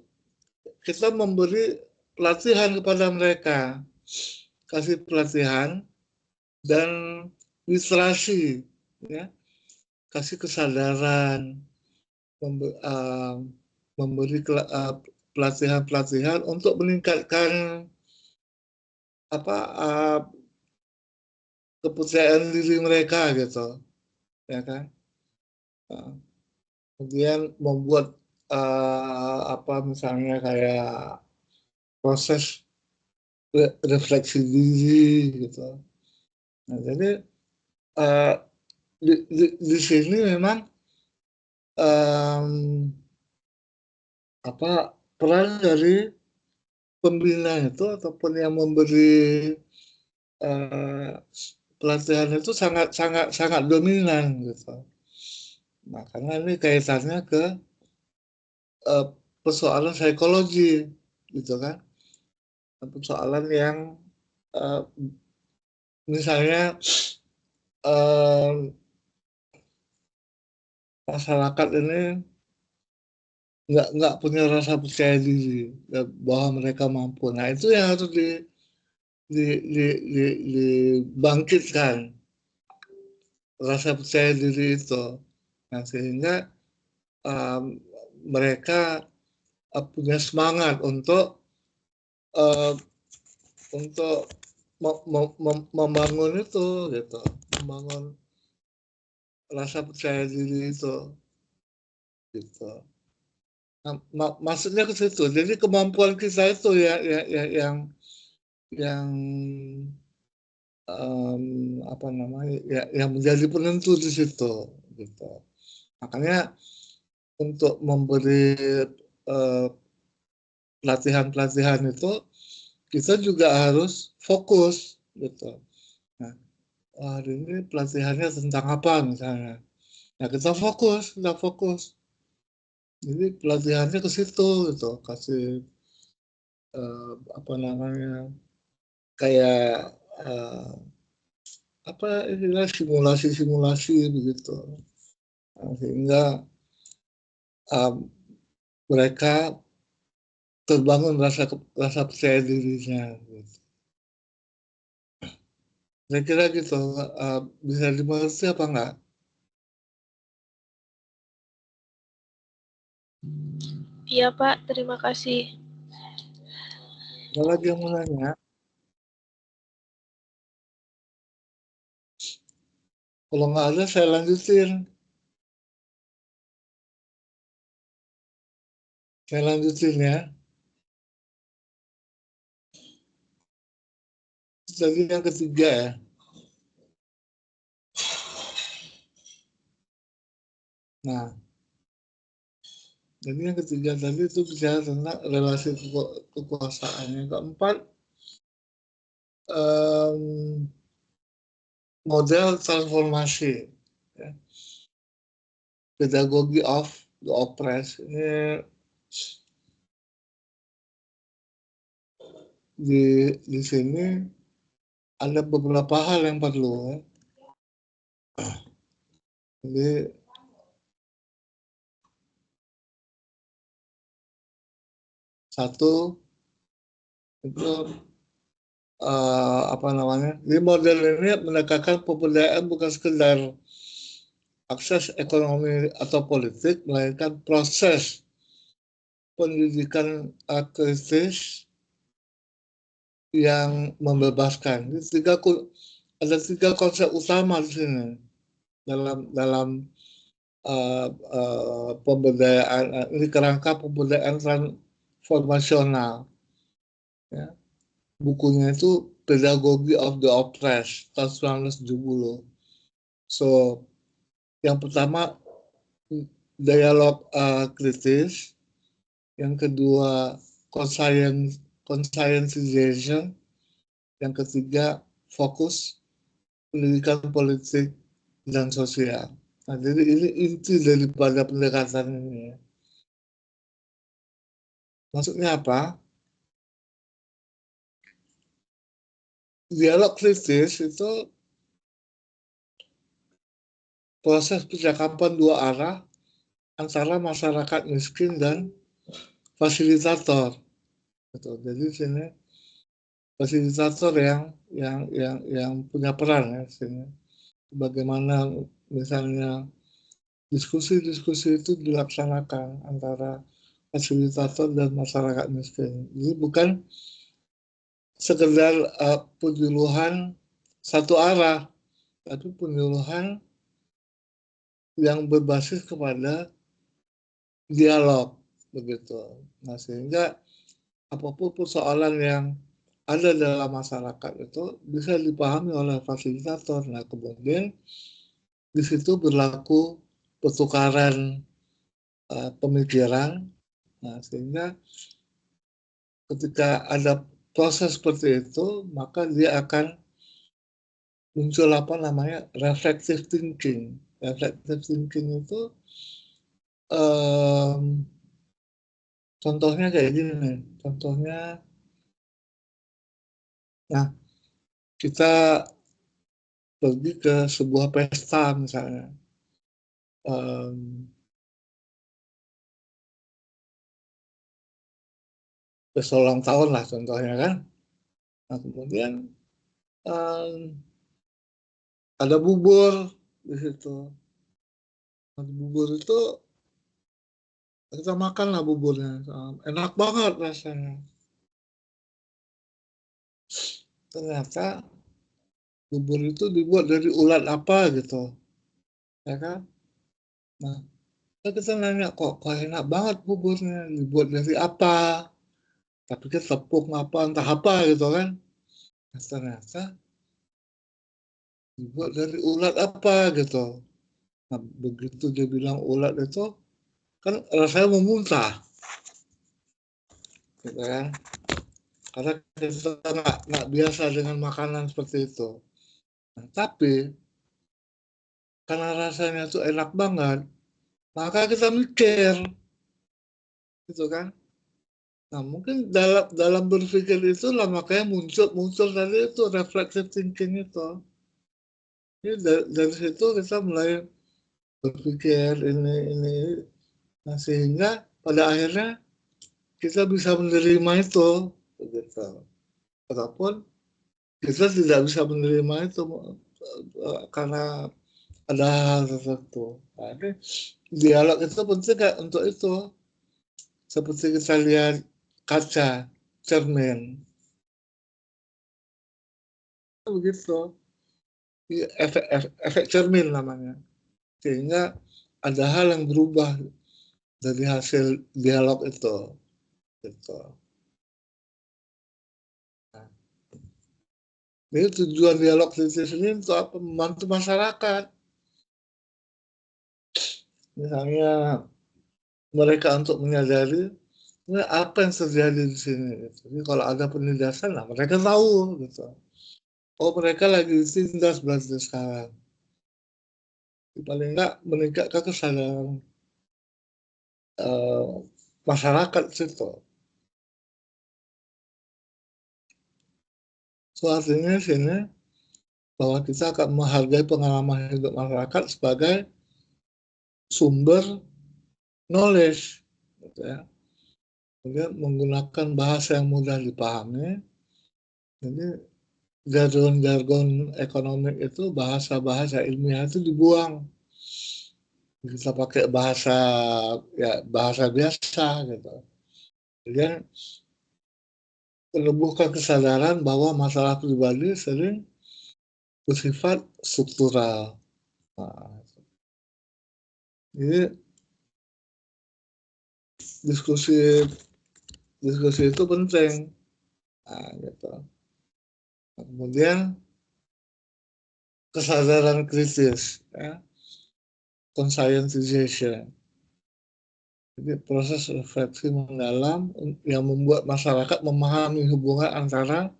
kita memberi pelatihan kepada mereka, kasih pelatihan dan literasi, ya, kasih kesadaran, memberi pelatihan-pelatihan untuk meningkatkan kepercayaan diri mereka gitu, ya kan. Kemudian membuat misalnya kayak proses refleksi diri gitu. Nah, jadi di sini memang peran dari pembina itu ataupun yang memberi pelatihan itu sangat dominan gitu. Nah, karena ini kaitannya ke persoalan psikologi gitu kan, persoalan yang misalnya masyarakat ini nggak punya rasa percaya diri bahwa mereka mampu. Nah itu yang harus dibangkitkan rasa percaya diri itu. Nah sehingga mereka punya semangat untuk membangun itu gitu, membangun rasa percaya diri itu gitu. Nah, maksudnya ke situ. Jadi kemampuan kita itu yang yang menjadi penentu di situ gitu. Makanya untuk memberi pelatihan-pelatihan itu kita juga harus fokus gitu. Nah, hari ini pelatihannya tentang apa misalnya. Nah, kita fokus. Jadi pelatihannya ke situ gitu, kasih kayak simulasi begitu. Nah, sehingga mereka terbangun rasa percaya dirinya. Gitu. Saya kira gitu, bisa dimengerti apa enggak? Iya Pak, terima kasih. Ada lagi yang mau nanya? Kalau nggak ada, saya lanjutin. Saya lanjutin ya. Jadi yang ketiga ya. Nah, jadi yang ketiga tadi itu bicara tentang relasi kekuasaan. Yang keempat, model transformasi. Ya. Pedagogi of the oppressed. Ini di sini ada beberapa hal yang perlu. Ya. Jadi satu itu di model ini menekankan pemberdayaan bukan sekedar akses ekonomi atau politik, melainkan proses pendidikan kritis yang membebaskan. Ada tiga konsep utama di sini dalam pemberdayaan ini, kerangka pemberdayaan transformasional. Ya. Bukunya itu Pedagogy of the Oppressed tahun 1970. So yang pertama dialog kritis, yang kedua conscientization, yang ketiga fokus pendidikan politik dan sosial. Nah, jadi ini inti daripada pendekatan ini. Maksudnya apa? Dialog kritis itu proses percakapan dua arah antara masyarakat miskin dan fasilitator. Gitu. Jadi sini fasilitator yang punya peran ya sini. Bagaimana misalnya diskusi-diskusi itu dilaksanakan antara fasilitator dan masyarakat miskin. Jadi bukan sekedar penyuluhan satu arah, tapi penyuluhan yang berbasis kepada dialog begitu. Nah, sehingga apapun persoalan yang ada dalam masyarakat itu bisa dipahami oleh fasilitator. Nah, kemudian di situ berlaku pertukaran pemikiran. Nah, sehingga ketika ada proses seperti itu, maka dia akan muncul apa namanya reflective thinking. Reflective thinking itu contohnya kayak gini nih. Contohnya, nah kita pergi ke sebuah pesta misalnya. Pesta ulang tahun lah contohnya kan. Nah kemudian ada bubur di situ. Nah, bubur itu kita makan lah buburnya, enak banget rasanya. Ternyata bubur itu dibuat dari ulat apa gitu, ya kan? Nah, kita nanya kok enak banget buburnya, dibuat dari apa? Tapi kita tepung apa, entah apa gitu kan? Nah, ternyata dibuat dari ulat apa gitu. Nah, begitu dia bilang ulat itu, kan rasanya memuntah, gitu kan? Karena kita nggak biasa dengan makanan seperti itu. Nah, tapi karena rasanya tuh enak banget, maka kita mikir, gitu kan? Nah, mungkin dalam berpikir itulah makanya muncul tadi itu reflective thinking itu. Jadi dari situ kita mulai berpikir ini. Nah, sehingga pada akhirnya kita bisa menerima itu, begitu. Ataupun kita tidak bisa menerima itu karena ada hal tertentu. Nah, ini dialog itu penting kan untuk itu. Seperti kita lihat kaca, cermin. Begitu. Efek cermin namanya. Sehingga ada hal yang berubah dari hasil dialog itu. Gitu. Nah, jadi tujuan dialog kritis ini untuk apa? Membantu masyarakat. Misalnya mereka untuk menyadari apa yang terjadi di sini. Gitu. Jadi kalau ada penindasan, nah mereka tahu. Gitu. Oh mereka lagi ditindas berarti sekarang. Paling enggak meningkatkan kesadaran masyarakat situ. So artinya sini bahwa kita akan menghargai pengalaman hidup masyarakat sebagai sumber knowledge, gitu ya. Kemudian menggunakan bahasa yang mudah dipahami. Jadi jargon-jargon ekonomi itu bahasa-bahasa ilmiah itu dibuang. Kita pakai bahasa biasa gitu. Kemudian menumbuhkan kesadaran bahwa masalah pribadi sering bersifat struktural. Nah, jadi diskusi itu penting. Nah, gitu. Kemudian kesadaran kritis, ya, conscientization. Jadi proses refleksi mendalam yang membuat masyarakat memahami hubungan antara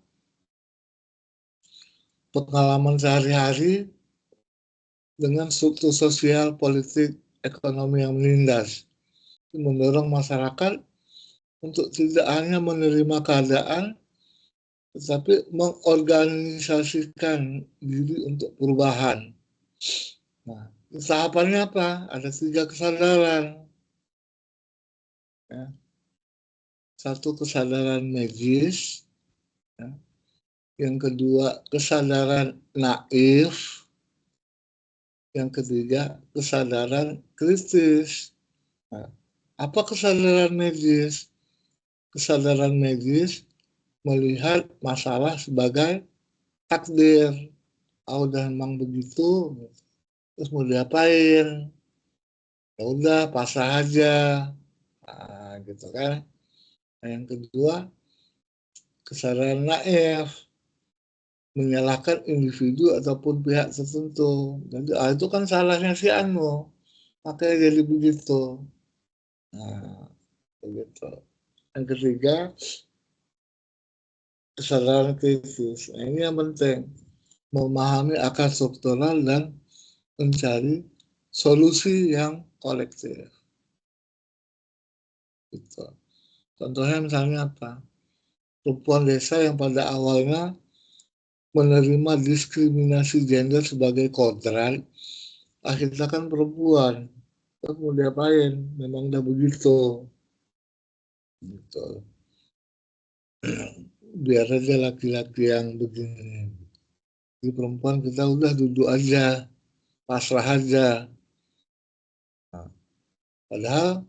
pengalaman sehari-hari dengan struktur sosial, politik, ekonomi yang menindas. Mendorong masyarakat untuk tidak hanya menerima keadaan, tetapi mengorganisasikan diri untuk perubahan. Nah, tahapannya apa? Ada 3 kesadaran. Ya. 1 kesadaran medis, ya. Yang kedua kesadaran naif, yang ketiga kesadaran kritis. Nah, apa kesadaran medis? Kesadaran medis melihat masalah sebagai takdir. Udah memang begitu, terus mau diapain? Ya udah pasrah aja. Nah, gitu kan. Nah, yang kedua kesadaran naif, menyalahkan individu ataupun pihak tertentu. Jadi itu kan salahnya si Anu, makanya jadi begitu. Nah, begitu. Yang ketiga kesadaran kritis. Nah, ini yang penting, memahami akar struktural dan mencari solusi yang kolektif. Gitu. Contohnya misalnya apa? Perempuan desa yang pada awalnya menerima diskriminasi gender sebagai kodrat, akhirnya kan perempuan. Terus mau diapain? Memang udah begitu. Gitu. Biar aja laki-laki yang begini. Di perempuan kita udah duduk aja, pasrah aja. Nah, padahal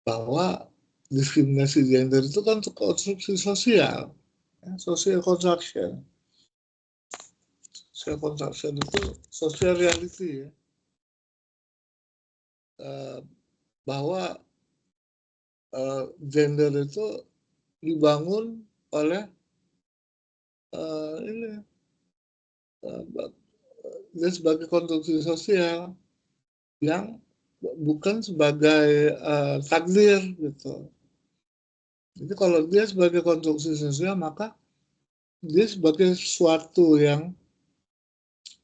bahwa diskriminasi gender itu kan konstruksi sosial, ya, social construction. Social construction itu social reality, ya. Bahwa gender itu dibangun oleh ini dia sebagai konstruksi sosial yang bukan sebagai takdir gitu. Jadi kalau dia sebagai konstruksi sosial, maka dia sebagai sesuatu yang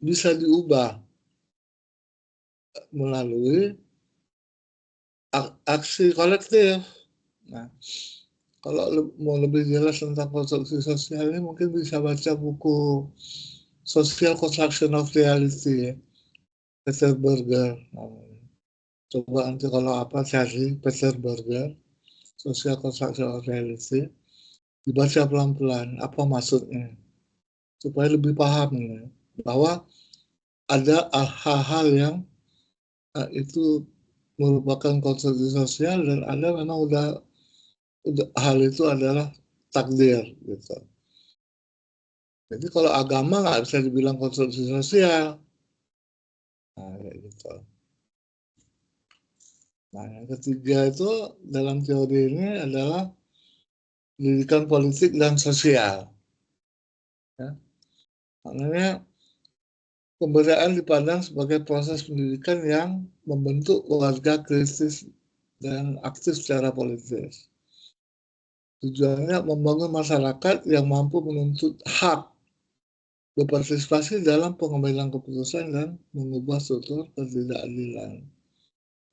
bisa diubah melalui aksi kolektif. Nah, kalau mau lebih jelas tentang konstruksi sosial ini mungkin bisa baca buku Social Construction of Reality, ya, Peter Berger. Coba nanti kalau apa cari Peter Berger, Social Construction of Reality, dibaca pelan-pelan apa maksudnya supaya lebih paham ya, bahwa ada hal-hal yang itu merupakan konstruksi sosial dan ada memang udah hal itu adalah takdir gitu. Jadi kalau agama nggak bisa dibilang konstruksi sosial. Nah, kayak gitu. Nah, yang ketiga itu dalam teori ini adalah pendidikan politik dan sosial. Ya. Maknanya pemberdayaan dipandang sebagai proses pendidikan yang membentuk warga kritis dan aktif secara politis. Tujuannya membangun masyarakat yang mampu menuntut hak berpartisipasi dalam pengambilan keputusan dan mengubah struktur ketidakadilan.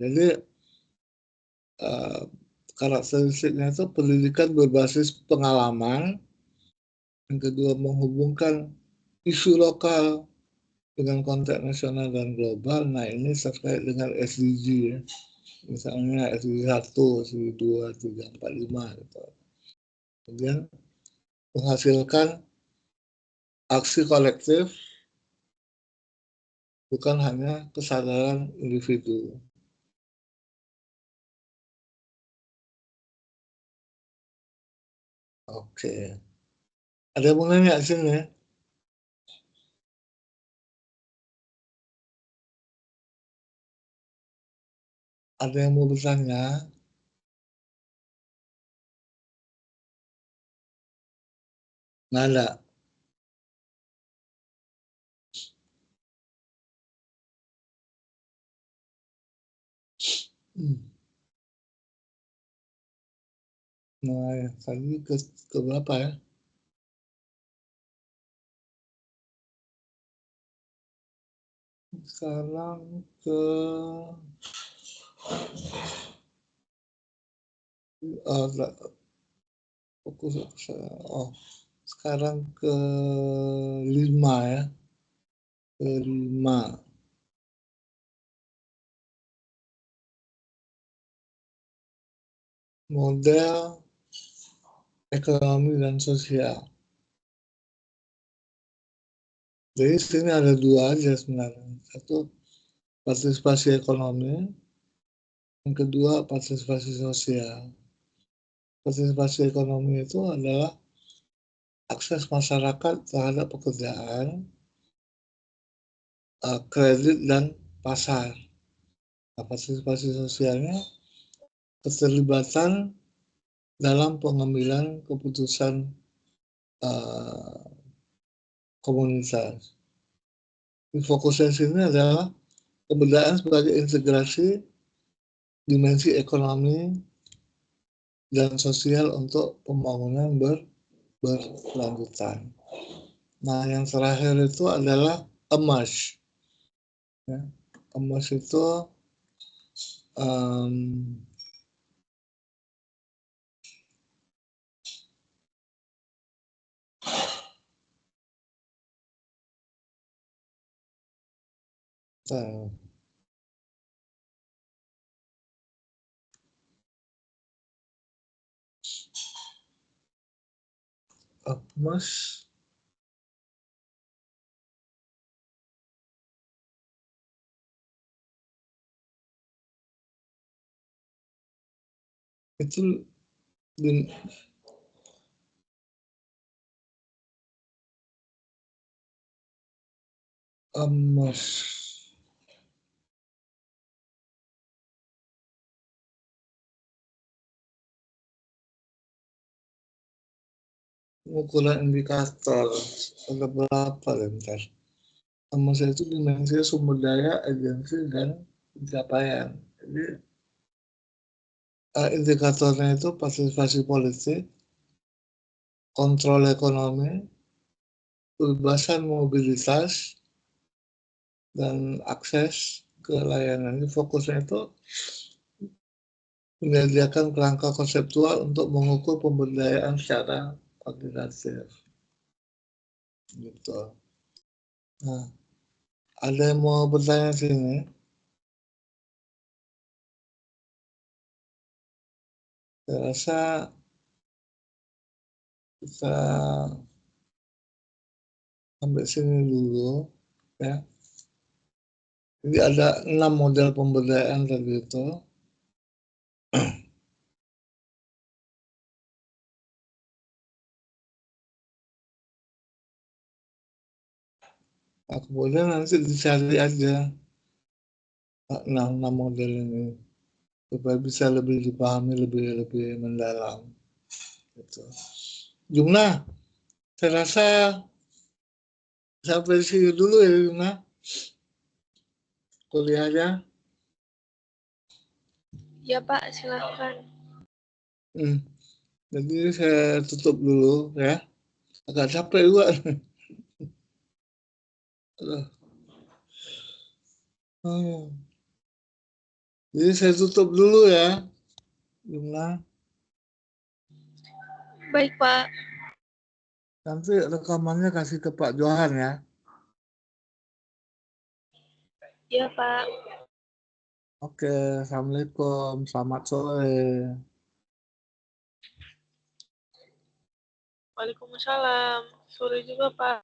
Jadi karakteristiknya itu pendidikan berbasis pengalaman, yang kedua menghubungkan isu lokal dengan konteks nasional dan global. Nah, ini terkait dengan SDG, ya. Misalnya SDG 1, SDG 2, 3, 4, 5 gitu. Kemudian menghasilkan aksi kolektif, bukan hanya kesadaran individu. Oke. Ada yang mau nanya di sini? Ada yang mau bertanya? Nggak ada. Nah, tadi ke berapa ya? sekarang ke fokus sekarang ke 5 ya. Ke-5. Model ekonomi dan sosial. Jadi sini ada 2 aja sebenarnya. Satu, partisipasi ekonomi. Yang kedua, partisipasi sosial. Partisipasi ekonomi itu adalah akses masyarakat terhadap pekerjaan, kredit, dan pasar. Nah, partisipasi sosialnya keterlibatan dalam pengambilan keputusan komunitas. Fokusnya sini adalah pemberdayaan sebagai integrasi dimensi ekonomi dan sosial untuk pembangunan berkelanjutan. Nah, yang terakhir itu adalah emerge. Ya. Emerge itu emerge itu ukuran indikator ada berapa bentar. Emerge itu dimensi sumber daya, agensi, dan pencapaian. Jadi indikatornya itu partisipasi politik, kontrol ekonomi, kebebasan mobilitas, dan akses ke layanan. Ini fokusnya itu menyediakan kerangka konseptual untuk mengukur pemberdayaan secara kuantitatif. Gitu. Nah, ada yang mau bertanya sini? Saya rasa kita sampai sini dulu ya. Jadi ada 6 model pemberdayaan tadi itu. Nah, kemudian nanti dicari aja 6 model ini supaya bisa lebih dipahami lebih mendalam. Gitu. Jumlah, saya rasa sampai sini dulu ya Jumlah. Kuliahnya. Ya Pak, silakan. Jadi saya tutup dulu ya. Agak capek juga. Jadi saya tutup dulu ya. Jumlah. Baik Pak. Nanti rekamannya kasih ke Pak Johan ya. Ya Pak. Oke, Assalamualaikum. Selamat sore. Waalaikumsalam. Sore juga Pak.